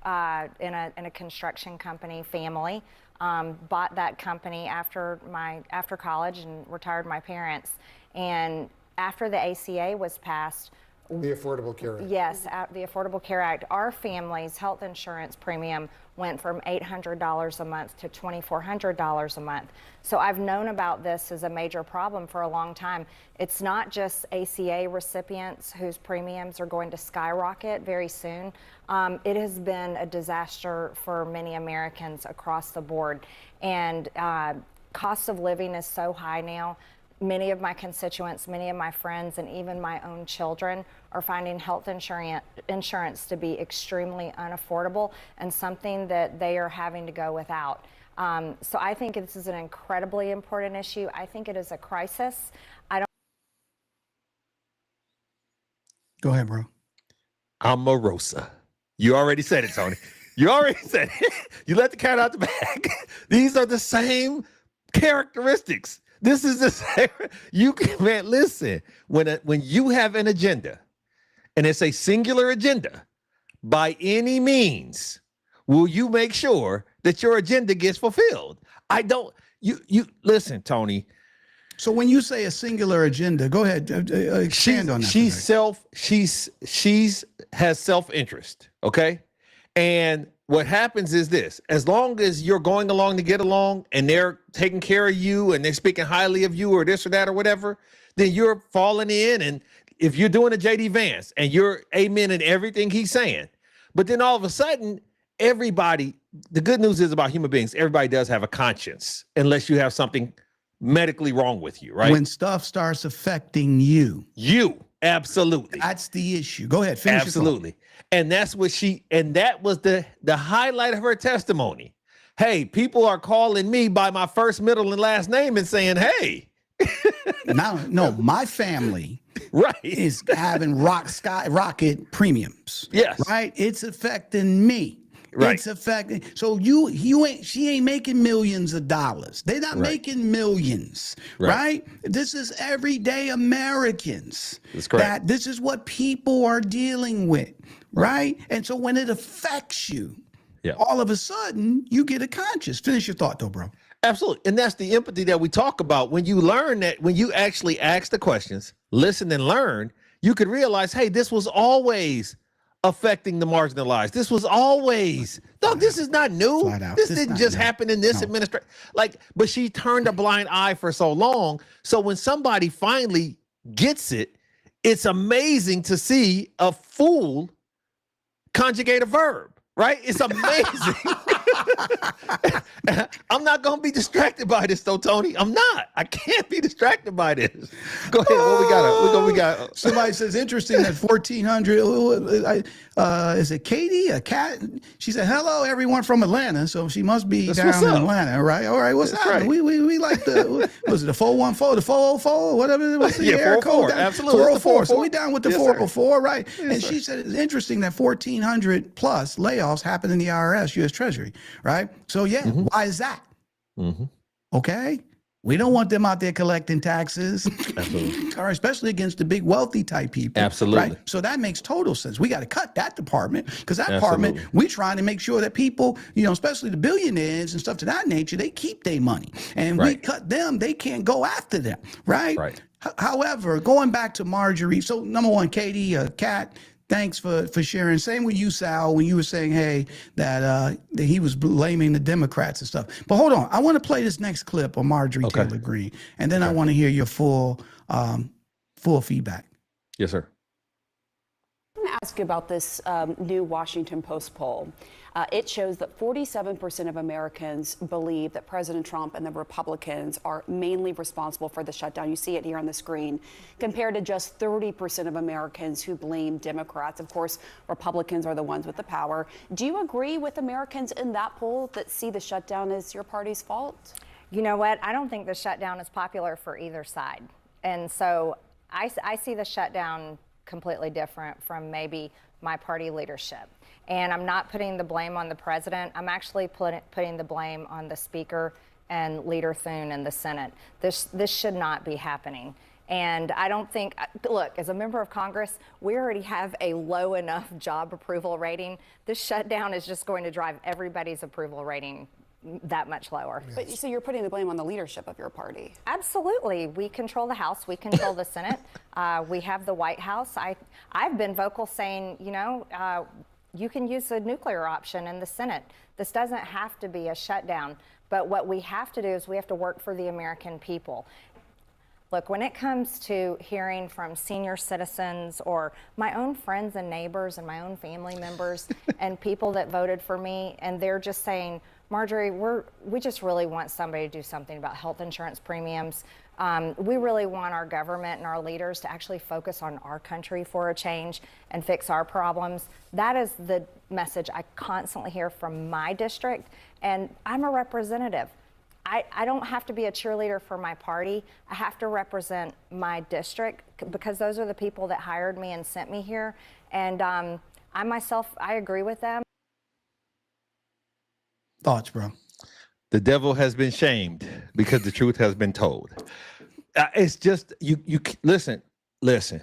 Speaker 14: in a construction company family. Bought that company after college and retired my parents. And after the ACA was passed,
Speaker 13: the Affordable Care Act.
Speaker 14: Yes, the Affordable Care Act. Our family's health insurance premium went from $800 a month to $2,400 a month. So I've known about this as a major problem for a long time. It's not just ACA recipients whose premiums are going to skyrocket very soon. It has been a disaster for many Americans across the board. And cost of living is so high now. Many of my constituents, many of my friends, and even my own children are finding health insurance to be extremely unaffordable and something that they are having to go without. So I think this is an incredibly important issue. I think it is a crisis.
Speaker 2: Go ahead, bro.
Speaker 1: Omarosa. You already said it, Tony. You already said it. You let the cat out the bag. These are the same characteristics. This is the same. You can, man, listen, when you have an agenda and it's a singular agenda, by any means, will you make sure that your agenda gets fulfilled? You listen, Tony.
Speaker 2: So when you say a singular agenda, go ahead, expand on that.
Speaker 1: She has self-interest, okay? And what happens is this: as long as you're going along to get along and they're taking care of you and they're speaking highly of you or this or that or whatever, then you're falling in. And if you're doing a JD Vance and you're amening everything he's saying, but then all of a sudden, everybody, the good news is about human beings, everybody does have a conscience unless you have something medically wrong with you, right?
Speaker 2: When stuff starts affecting you.
Speaker 1: Absolutely.
Speaker 2: That's the issue. Go ahead, finish.
Speaker 1: Absolutely. And that's what that was the highlight of her testimony. Hey, people are calling me by my first, middle, and last name and saying, hey,
Speaker 2: No, my family
Speaker 1: right
Speaker 2: is having rocket premiums.
Speaker 1: Yes.
Speaker 2: Right? It's affecting me.
Speaker 1: Right.
Speaker 2: It's affecting. So she ain't making millions of dollars. They're not making millions. Right. This is everyday Americans.
Speaker 1: That's correct.
Speaker 2: That this is what people are dealing with. Right. And so when it affects you, all of a sudden you get a conscience. Finish your thought though, bro.
Speaker 1: Absolutely. And that's the empathy that we talk about. When you learn that, when you actually ask the questions, listen and learn, you could realize, hey, this was always affecting the marginalized. This was always, this is not new. This didn't just happen in this administration. But she turned a blind eye for so long. So when somebody finally gets it, it's amazing to see a fool conjugate a verb, right? It's amazing. I'm not going to be distracted by this, though, Tony. I'm not. I can't be distracted by this. Go ahead. What we got?
Speaker 2: Somebody says, interesting that 1,400. Is it Katie? A cat? She said, hello, everyone from Atlanta. So she must be down in Atlanta, right? All right. What's happening? Right. We like the, was it the 414, the 404, whatever it was? The air code?
Speaker 1: Absolutely.
Speaker 2: 404. So we down with the 404, right?
Speaker 1: Yes,
Speaker 2: and she said, it's interesting that 1,400 plus layoffs happen in the IRS, U.S. Treasury, right? So, why is that? Okay. We don't want them out there collecting taxes, All right, especially against the big wealthy type people.
Speaker 1: Absolutely.
Speaker 2: Right? So that makes total sense. We got to cut that department because that department, we're trying to make sure that people, especially the billionaires and stuff to that nature, they keep their money. And we cut them, they can't go after them. Right. However, going back to Marjorie, so number one, Katie, Kat, thanks for sharing. Same with you, Sal, when you were saying, hey, that he was blaming the Democrats and stuff. But hold on. I want to play this next clip of Marjorie Taylor Greene, and then I want to hear your full feedback.
Speaker 1: Yes, sir.
Speaker 7: I want to ask you about this new Washington Post poll. It shows that 47% of Americans believe that President Trump and the Republicans are mainly responsible for the shutdown. You see it here on the screen, compared to just 30% of Americans who blame Democrats. Of course, Republicans are the ones with the power. Do you agree with Americans in that poll that see the shutdown as your party's fault?
Speaker 14: You know what? I don't think the shutdown is popular for either side. And so I see the shutdown completely different from maybe my party leadership. And I'm not putting the blame on the president. I'm actually putting the blame on the speaker and Leader Thune in the Senate. This should not be happening. And I don't think, look, as a member of Congress, we already have a low enough job approval rating. This shutdown is just going to drive everybody's approval rating that much lower.
Speaker 7: Yes. But so you're putting the blame on the leadership of your party?
Speaker 14: Absolutely. We control the House. We control the Senate. We have the White House. I've been vocal saying, you can use the nuclear option in the Senate. This doesn't have to be a shutdown. But what we have to do is we have to work for the American people. Look, when it comes to hearing from senior citizens or my own friends and neighbors and my own family members and people that voted for me, and they're just saying, Marjorie, we just really want somebody to do something about health insurance premiums. We really want our government and our leaders to actually focus on our country for a change and fix our problems. That is the message I constantly hear from my district, and I'm a representative. I don't have to be a cheerleader for my party. I have to represent my district because those are the people that hired me and sent me here. And I myself, I agree with them.
Speaker 2: Thoughts, bro?
Speaker 1: The devil has been shamed because the truth has been told. It's just, you listen,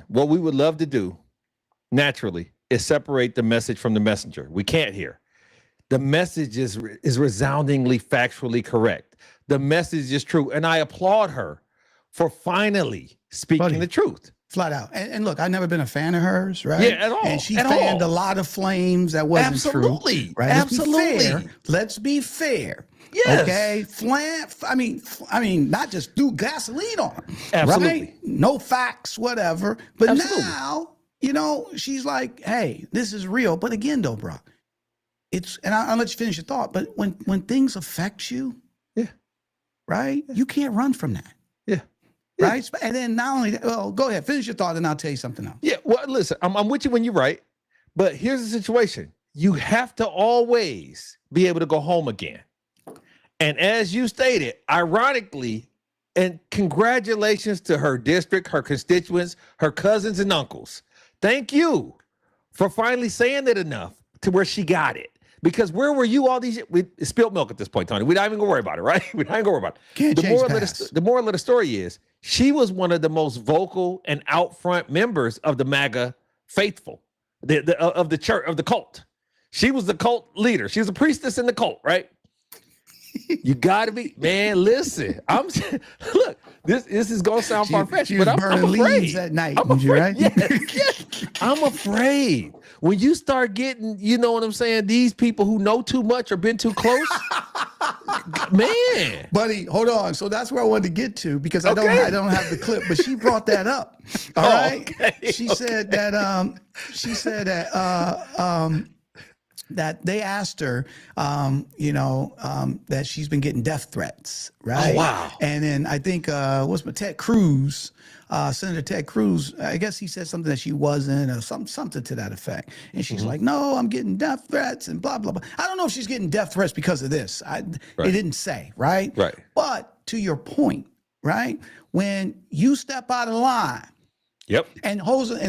Speaker 1: what we would love to do naturally is separate the message from the messenger. We can't hear. The message is resoundingly factually correct. The message is true. And I applaud her for finally speaking the truth.
Speaker 2: Flat out. And look, I've never been a fan of hers, right?
Speaker 1: Yeah, at all.
Speaker 2: And she fanned a lot of flames that wasn't true. Right?
Speaker 1: Absolutely.
Speaker 2: Let's be fair.
Speaker 1: Yes.
Speaker 2: Okay. I mean, not just do gasoline on her.
Speaker 1: Absolutely.
Speaker 2: Right? No facts, whatever. But now, she's like, hey, this is real. But again, though, bro, and I'll let you finish your thought. But when things affect you, right, you can't run from that. Right? And then not only that, well, go ahead, finish your thought and I'll tell you something else.
Speaker 1: Yeah, well, listen, I'm with you when you're right, but here's the situation. You have to always be able to go home again. And as you stated, ironically, And congratulations to her district, her constituents, her cousins and uncles. Thank you for finally saying it enough to where she got it. Because where were you all these? We spilled milk at this point, Tony. We're not even gonna worry about it, right? We're not even gonna worry about it. The moral of the story is she was one of the most vocal and out front members of the MAGA faithful, of the church, of the cult. She was the cult leader. She was a priestess in the cult, right? You gotta be, man. Listen, look. This is gonna sound far-fetched, but I'm afraid.
Speaker 2: At night,
Speaker 1: I'm afraid.
Speaker 2: right?
Speaker 1: Yes. I'm afraid when you start getting, you know what I'm saying, these people who know too much or been too close, man.
Speaker 2: Buddy, hold on. So that's where I wanted to get to because I don't have the clip, but she brought that up. All right. Okay. She said that that they asked her, that she's been getting death threats, right?
Speaker 1: Oh, wow.
Speaker 2: And then I think, Ted Cruz, Senator Ted Cruz, I guess he said something that she wasn't, or something to that effect. And she's like, no, I'm getting death threats and blah, blah, blah. I don't know if she's getting death threats because of this. It didn't say, right?
Speaker 1: Right.
Speaker 2: But to your point, right? When you step out of line,
Speaker 1: yep.
Speaker 2: And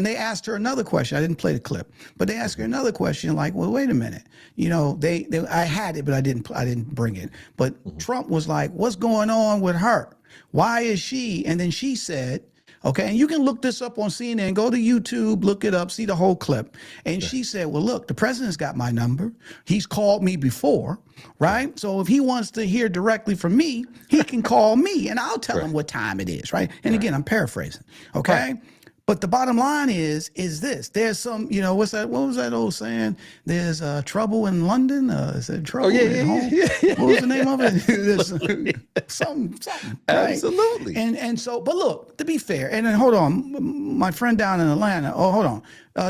Speaker 2: they asked her another question. I didn't play the clip, but they asked her another question like, well, wait a minute. I had it, but I didn't bring it. But Trump was like, what's going on with her? Why is she? And then she said, okay, and you can look this up on CNN, go to YouTube, look it up, see the whole clip. And she said, well, look, the president's got my number. He's called me before, right? So if he wants to hear directly from me, he can call me and I'll tell him what time it is, right? And again, I'm paraphrasing, okay? Right. But the bottom line is this. There's some, what was that old saying? There's trouble in London. Is it trouble at home? What was the name of it? There's something. Right?
Speaker 1: Absolutely.
Speaker 2: And so, but look, to be fair, and then hold on, my friend down in Atlanta, hold on.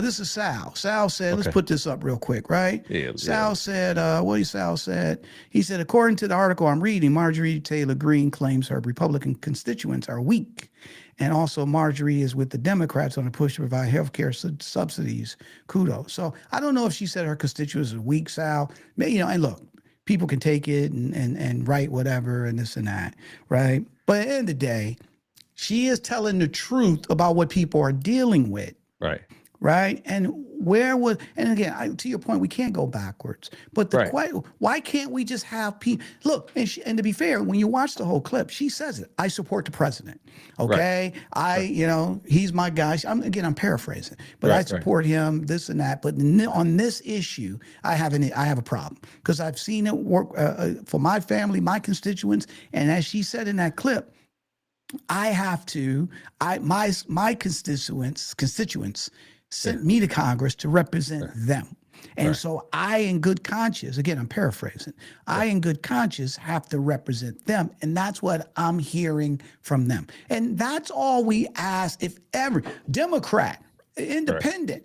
Speaker 2: This is Sal. Sal said, let's put this up real quick, right?
Speaker 1: Yeah.
Speaker 2: Sal said, Sal said? He said, according to the article I'm reading, Marjorie Taylor Greene claims her Republican constituents are weak. And also Marjorie is with the Democrats on a push to provide health care subsidies. Kudos. So I don't know if she said her constituents are weak, Sal. And look, people can take it and write whatever and this and that, right? But at the end of the day, she is telling the truth about what people are dealing with.
Speaker 1: Right.
Speaker 2: Right. And and again, to your point, we can't go backwards. But why can't we just have people look? And to be fair, when you watch the whole clip, she says it. I support the president. Okay. Right. He's my guy. I'm paraphrasing, but I support him, this and that. But on this issue, I have a problem because I've seen it work for my family, my constituents. And as she said in that clip, my constituents sent me to Congress to represent them. And so I, in good conscience, again, I'm paraphrasing, I, in good conscience, have to represent them. And that's what I'm hearing from them. And that's all we ask. If every Democrat, independent,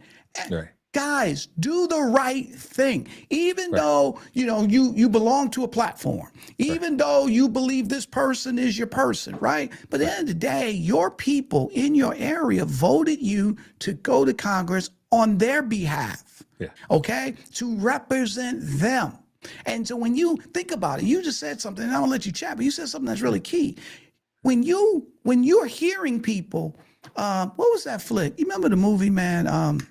Speaker 2: guys, do the right thing. Even though, you belong to a platform, even though you believe this person is your person, right? But at the end of the day, your people in your area voted you to go to Congress on their behalf, okay? To represent them. And so when you think about it, you just said something, and I'm gonna let you chat, but you said something that's really key. When you're hearing people, what was that flick? You remember the movie, man?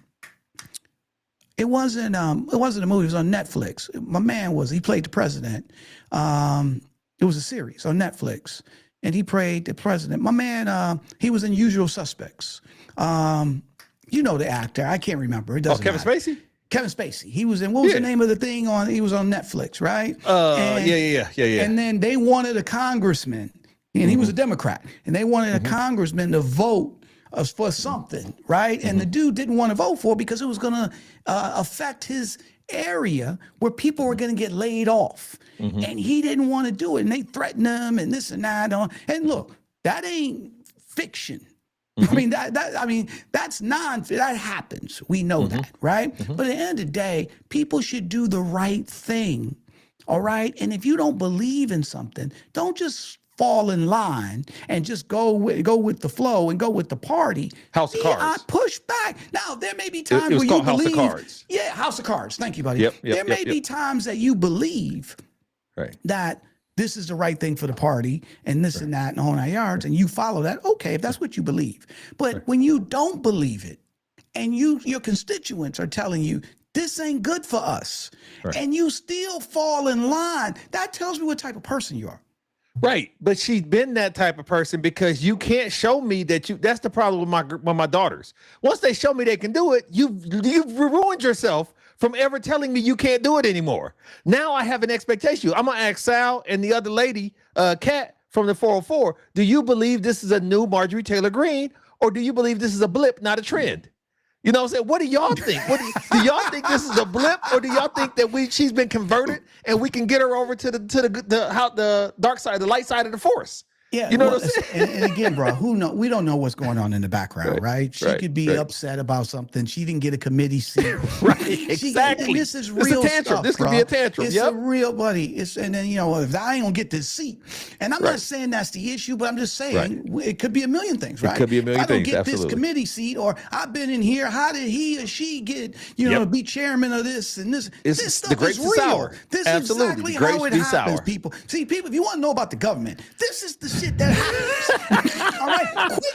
Speaker 2: It wasn't a movie, it was on Netflix. My man he played the president. It was a series on Netflix, and he played the president. My man, he was in Usual Suspects. The actor, I can't remember. It doesn't
Speaker 1: Kevin
Speaker 2: matter.
Speaker 1: Spacey?
Speaker 2: Kevin Spacey. He was in, what was the name of the thing he was on Netflix, right?
Speaker 1: Yeah.
Speaker 2: And then they wanted a congressman, and he was a Democrat, and they wanted a congressman to vote for something, right? And the dude didn't want to vote for it because it was going to affect his area where people were going to get laid off. And he didn't want to do it. And they threatened him and this and that. And look, that ain't fiction. I mean, that's that happens. We know that, right? But at the end of the day, people should do the right thing, all right? And if you don't believe in something, don't just fall in line and just go with the flow and go with the party.
Speaker 1: House of Cards.
Speaker 2: I push back. Now, there may be times where you believe. House of Cards. Yeah, House of Cards. Thank you, buddy. There may be times that you believe that this is the right thing for the party and this and that and whole 9 yards, and you follow that, okay, if that's what you believe. But when you don't believe it and your constituents are telling you this ain't good for us, and you still fall in line, that tells me what type of person you are.
Speaker 1: Right, but she's been that type of person because you can't show me that you. That's the problem with my daughters. Once they show me they can do it, you've ruined yourself from ever telling me you can't do it anymore. Now I have an expectation. I'm gonna ask Sal and the other lady, Kat from the 404. Do you believe this is a new Marjorie Taylor Greene, or do you believe this is a blip, not a trend? You know what I'm saying? What do y'all think? Do y'all think this is a blip, or do y'all think that she's been converted and we can get her over to the dark side, the light side of the force?
Speaker 2: Yeah,
Speaker 1: you know what I'm saying?
Speaker 2: And again, bro, we don't know what's going on in the background, right? She could be upset about something. She didn't get a committee seat.
Speaker 1: Exactly.
Speaker 2: And this is real
Speaker 1: tantrum.
Speaker 2: stuff,
Speaker 1: This could be a tantrum.
Speaker 2: It's a real, buddy. And then, if I ain't gonna get this seat, and I'm not saying that's the issue, but I'm just saying it could be a million things, right?
Speaker 1: It could be a million things.
Speaker 2: I don't get this committee seat, or I've been in here. How did he or she get, to be chairman of this and this? This stuff is real.
Speaker 1: Sour.
Speaker 2: This
Speaker 1: Absolutely.
Speaker 2: is exactly how it happens, people. See, people, if you want to know about the government, this is the shit that happens. All right,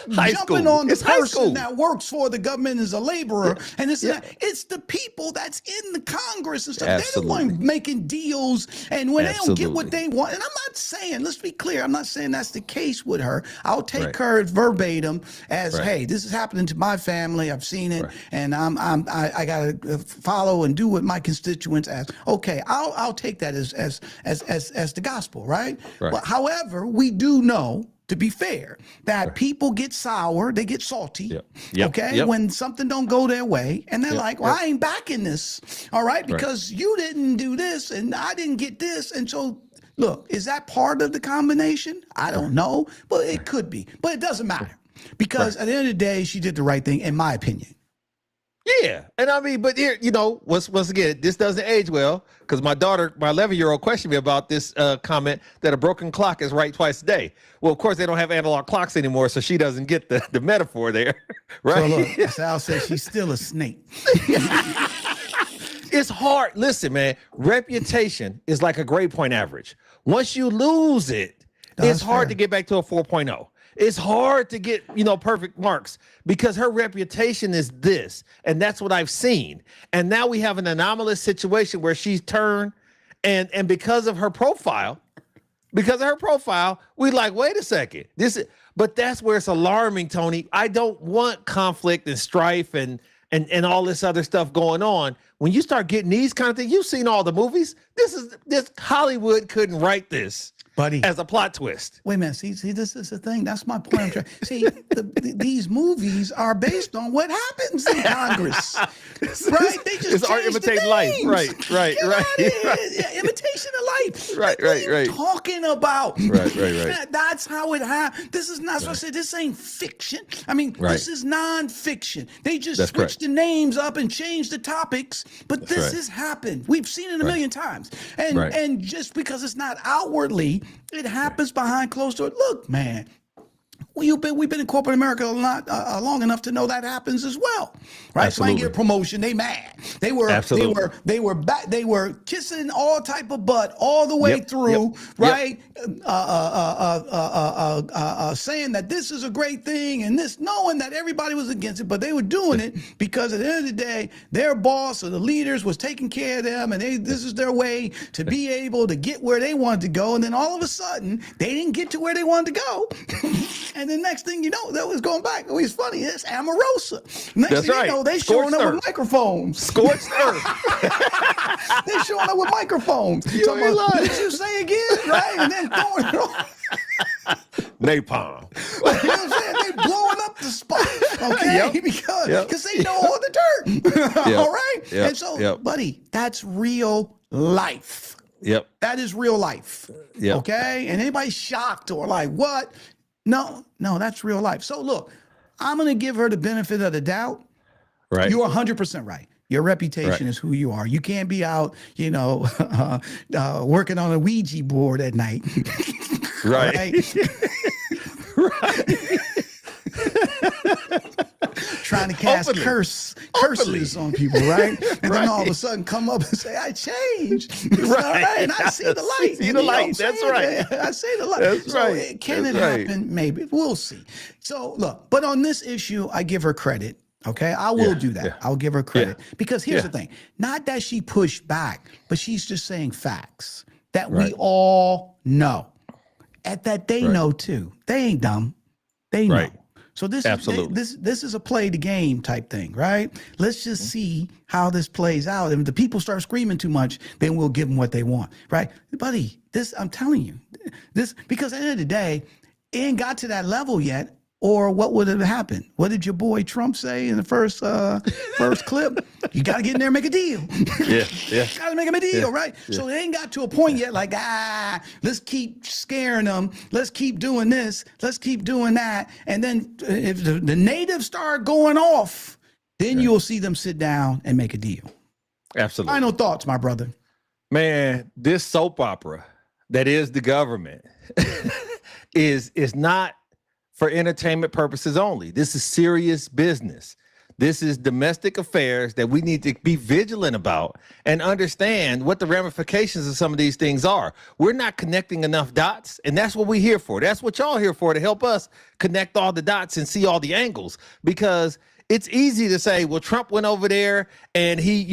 Speaker 2: quit jumping on the person that works for the government as a laborer, and it's the people that's in the Congress and stuff. They're the one making deals, and when they don't get what they want, and I'm not saying, let's be clear, I'm not saying that's the case with her. I'll take her verbatim as, hey, this is happening to my family. I've seen it, and I gotta follow and do what my constituents ask. Okay, I'll take that as the gospel, right? But however, we do know, to be fair, that people get sour, they get salty, when something don't go their way, and they're like, well, I ain't backing this, all right, because you didn't do this, and I didn't get this, and so, look, is that part of the combination? I don't know, but it could be, but it doesn't matter, because at the end of the day, she did the right thing, in my opinion.
Speaker 1: Yeah, and I mean, but here, once again, this doesn't age well, because my daughter, my 11-year-old, questioned me about this comment that a broken clock is right twice a day. Well, of course, they don't have analog clocks anymore, so she doesn't get the metaphor there, right?
Speaker 2: So look, Sal says she's still a snake.
Speaker 1: It's hard. Listen, man, reputation is like a grade point average. Once you lose it, it's hard to get back to a 4.0. It's hard to get, perfect marks because her reputation is this, and that's what I've seen. And now we have an anomalous situation where she's turned, and because of her profile, we like, wait a second, but that's where it's alarming, Tony. I don't want conflict and strife and all this other stuff going on. When you start getting these kind of things, you've seen all the movies. This Hollywood couldn't write this.
Speaker 2: Buddy,
Speaker 1: as a plot twist.
Speaker 2: Wait a minute. See, this is the thing. That's my point. See, these movies are based on what happens in Congress, right? They just
Speaker 1: it's art imitating life, right?
Speaker 2: Yeah, imitation of life,
Speaker 1: right.
Speaker 2: Talking about,
Speaker 1: right.
Speaker 2: That's how it happened. This is not. So I said this ain't fiction. I mean, this is nonfiction. They just switched the names up and changed the topics, but this has happened. We've seen it a million times, and just because it's not outwardly. It happens behind closed doors. Look, man, we've been in corporate America long enough to know that happens as well, right? So I get a promotion, they mad. They were kissing all type of butt all the way through, right? Saying that this is a great thing and this, knowing that everybody was against it, but they were doing it because at the end of the day, their boss or the leaders was taking care of them, and this is their way to be able to get where they wanted to go. And then all of a sudden, they didn't get to where they wanted to go. And the next thing you know, that was going back. It was funny. It's Omarosa. Next thing you know, they showing up with microphones.
Speaker 1: Scorched earth.
Speaker 2: They showing up with microphones. Did you say again? Right? And then throwing it on.
Speaker 1: Napalm.
Speaker 2: You know what I'm saying? They blowing up the spot, okay? Because they know all the dirt. All right? And so, buddy, that's real life. That is real life. Okay? And anybody shocked or like, what? No, that's real life. So look, I'm going to give her the benefit of the doubt.
Speaker 1: Right.
Speaker 2: You're 100% right. Your reputation is who you are. You can't be out, working on a Ouija board at night.
Speaker 1: Right.
Speaker 2: trying to cast
Speaker 1: Openly.
Speaker 2: curses on people, right? And then all of a sudden come up and say, I changed. All right. And I see the light.
Speaker 1: See
Speaker 2: You
Speaker 1: the
Speaker 2: know what I'm
Speaker 1: light. That's
Speaker 2: saying?
Speaker 1: right.
Speaker 2: I see the light.
Speaker 1: That's
Speaker 2: So
Speaker 1: right.
Speaker 2: can
Speaker 1: That's
Speaker 2: it
Speaker 1: right.
Speaker 2: happen? Maybe. We'll see. So look, but on this issue, I give her credit. Okay, I will do that.
Speaker 1: yeah.
Speaker 2: I'll give her credit because here's
Speaker 1: Yeah.
Speaker 2: the thing: not that she pushed back, but she's just saying facts that we
Speaker 1: Right.
Speaker 2: all know, and that they
Speaker 1: Right.
Speaker 2: know too. They ain't dumb. They know.
Speaker 1: Right.
Speaker 2: So this
Speaker 1: Absolutely.
Speaker 2: is this is a play the game type thing, right? Let's just see how this plays out. And if the people start screaming too much, then we'll give them what they want, right, buddy? This I'm telling you, this because at the end of the day, it ain't got to that level yet. Or what would have happened? What did your boy Trump say in the first clip? You got to get in there and make a deal.
Speaker 1: Yeah.
Speaker 2: Got to make him a deal, right? So they ain't got to a point yet like, let's keep scaring them. Let's keep doing this. Let's keep doing that. And then if the natives start going off, then you'll see them sit down and make a deal.
Speaker 1: Absolutely.
Speaker 2: Final thoughts, my brother.
Speaker 1: Man, this soap opera that is the government is not for entertainment purposes only. This is serious business. This is domestic affairs that we need to be vigilant about and understand what the ramifications of some of these things are. We're not connecting enough dots, and that's what we're here for. That's what y'all here for, to help us connect all the dots and see all the angles, because it's easy to say, well, Trump went over there and he,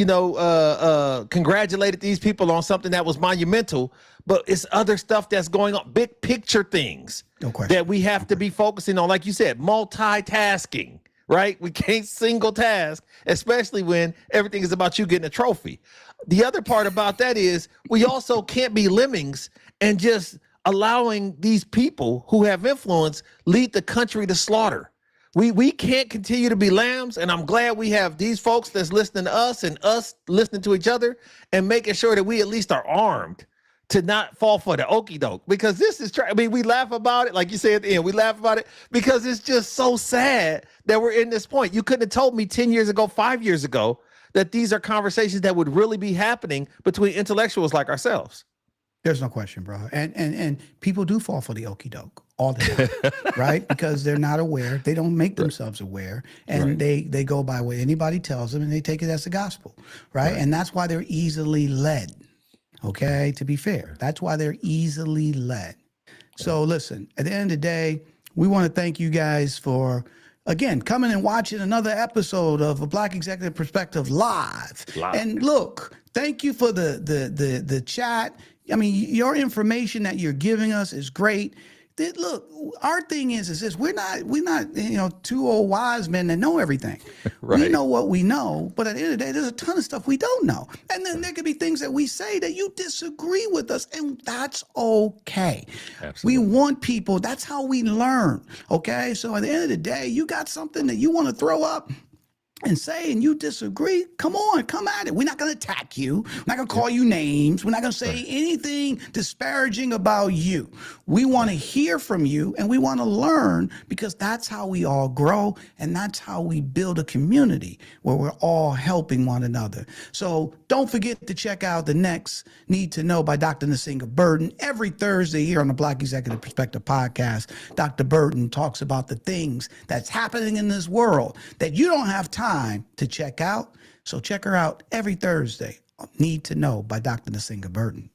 Speaker 1: congratulated these people on something that was monumental, but it's other stuff that's going on, big picture things that we have to be focusing on. Like you said, multitasking, right? We can't single task, especially when everything is about you getting a trophy. The other part about that is we also can't be lemmings and just allowing these people who have influence lead the country to slaughter. We can't continue to be lambs, and I'm glad we have these folks that's listening to us and us listening to each other and making sure that we at least are armed to not fall for the okie doke, because this is, we laugh about it. Like you say at the end, we laugh about it because it's just so sad that we're in this point. You couldn't have told me 10 years ago, 5 years ago, that these are conversations that would really be happening between intellectuals like ourselves.
Speaker 2: There's no question, bro. And people do fall for the okie doke all the time, right? Because they're not aware. They don't make themselves aware. And they go by what anybody tells them and they take it as the gospel, right? And that's why they're easily led, okay? To be fair, that's why they're easily led. So listen, at the end of the day, we want to thank you guys for, again, coming and watching another episode of A Black Executive Perspective Live. And look, thank you for the chat. I mean, your information that you're giving us is great. Look, our thing is this: we're not two old wise men that know everything. We know what we know, but at the end of the day, there's a ton of stuff we don't know. And then there could be things that we say that you disagree with us, and that's okay. Absolutely. We want people. That's how we learn. Okay, so at the end of the day, you got something that you want to throw up and say, and you disagree, come on, come at it. We're not going to attack you. We're not going to call you names. We're not going to say anything disparaging about you. We want to hear from you, and we want to learn, because that's how we all grow, and that's how we build a community where we're all helping one another. So don't forget to check out the next Need to Know by Dr. Nsinga Burton. Every Thursday here on the Black Executive Perspective podcast, Dr. Burton talks about the things that's happening in this world that you don't have time to check out. So check her out every Thursday on Need to Know by Dr. Nsinga Burton.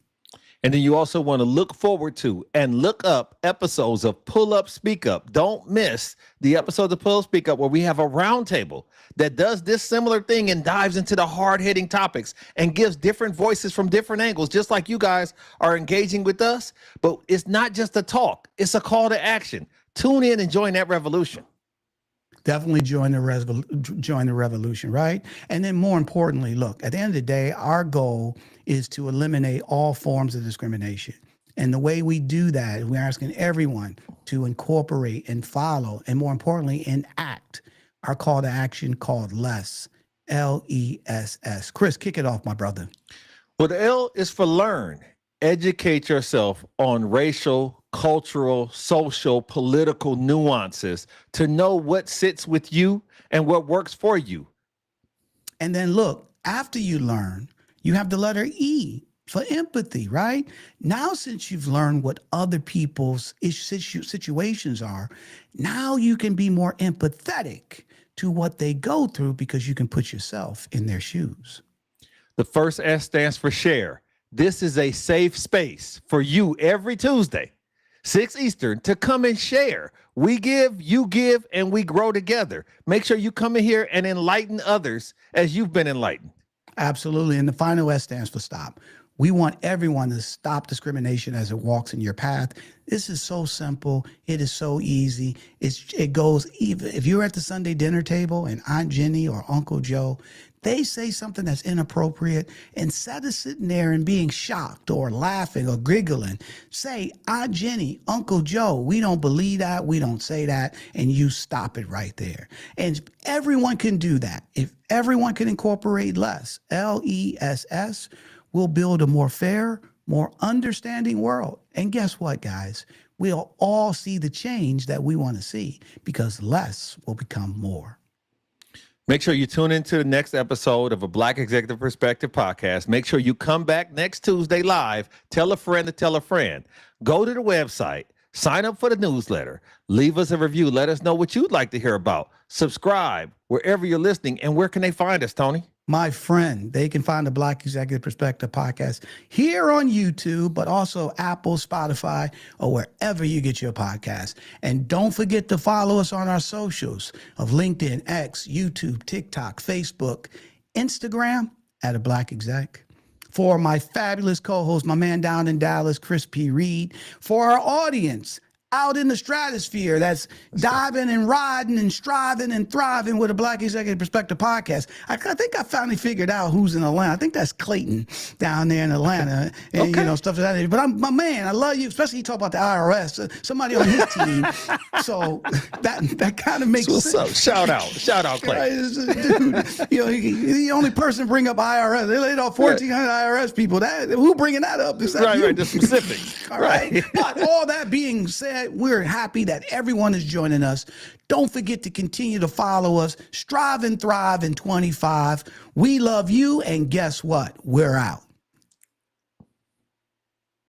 Speaker 1: And then you also want to look forward to and look up episodes of Pull Up Speak Up. Don't miss the episodes of Pull Up Speak Up where we have a roundtable that does this similar thing and dives into the hard-hitting topics and gives different voices from different angles, just like you guys are engaging with us. But it's not just a talk, it's a call to action. Tune in and join that revolution.
Speaker 2: Definitely join the revolution, right? And then more importantly, look, at the end of the day, our goal is to eliminate all forms of discrimination. And the way we do that, we're asking everyone to incorporate and follow, and more importantly, enact our call to action called LESS, L-E-S-S. Chris, kick it off, my brother.
Speaker 1: Well, the L is for learn. Educate yourself on racial, cultural, social, political nuances to know what sits with you and what works for you.
Speaker 2: And then look, after you learn, you have the letter E for empathy, right? Now, since you've learned what other people's situations are, now you can be more empathetic to what they go through because you can put yourself in their shoes.
Speaker 1: The first S stands for share. This is a safe space for you every Tuesday, 6 Eastern, to come and share. We give, you give, and we grow together. Make sure you come in here and enlighten others as you've been enlightened.
Speaker 2: Absolutely. And the final S stands for stop. We want everyone to stop discrimination as it walks in your path. This is so simple. It is so easy. It goes even if you're at the Sunday dinner table and Aunt Jenny or Uncle Joe, they say something that's inappropriate, instead of sitting there and being shocked or laughing or giggling, say, Aunt Jenny, Uncle Joe, we don't believe that, we don't say that, and you stop it right there. And everyone can do that. If everyone can incorporate less, LESS, we'll build a more fair, more understanding world. And guess what, guys? We'll all see the change that we want to see because less will become more.
Speaker 1: Make sure you tune into the next episode of a Black Executive Perspective podcast. Make sure you come back next Tuesday live. Tell a friend to tell a friend. Go to the website. Sign up for the newsletter. Leave us a review. Let us know what you'd like to hear about. Subscribe wherever you're listening. And where can they find us, Tony?
Speaker 2: My friend, they can find the Black Executive Perspective podcast here on YouTube, but also Apple, Spotify, or wherever you get your podcast. And don't forget to follow us on our socials of LinkedIn, X, YouTube, TikTok, Facebook, Instagram at a Black Exec. For my fabulous co-host, my man down in Dallas, Chris P. Reed. For our audience out in the stratosphere that's diving and riding and striving and thriving with a Black Executive Perspective podcast. I think I finally figured out who's in Atlanta. I think that's Clayton down there in Atlanta and, you know, stuff like that. But I'm my man. I love you, especially you talk about the IRS, somebody on his team. So that kind of makes sense.
Speaker 1: Up? Shout out, Clayton.
Speaker 2: Dude, you know, the only person bring up IRS. They laid off 1,400 IRS people. Who bringing that up?
Speaker 1: Right, the specifics.
Speaker 2: All right. But all that being said, we're happy that everyone is joining us. Don't forget to continue to follow us. Strive and thrive in 25. We love you, and guess what? We're out.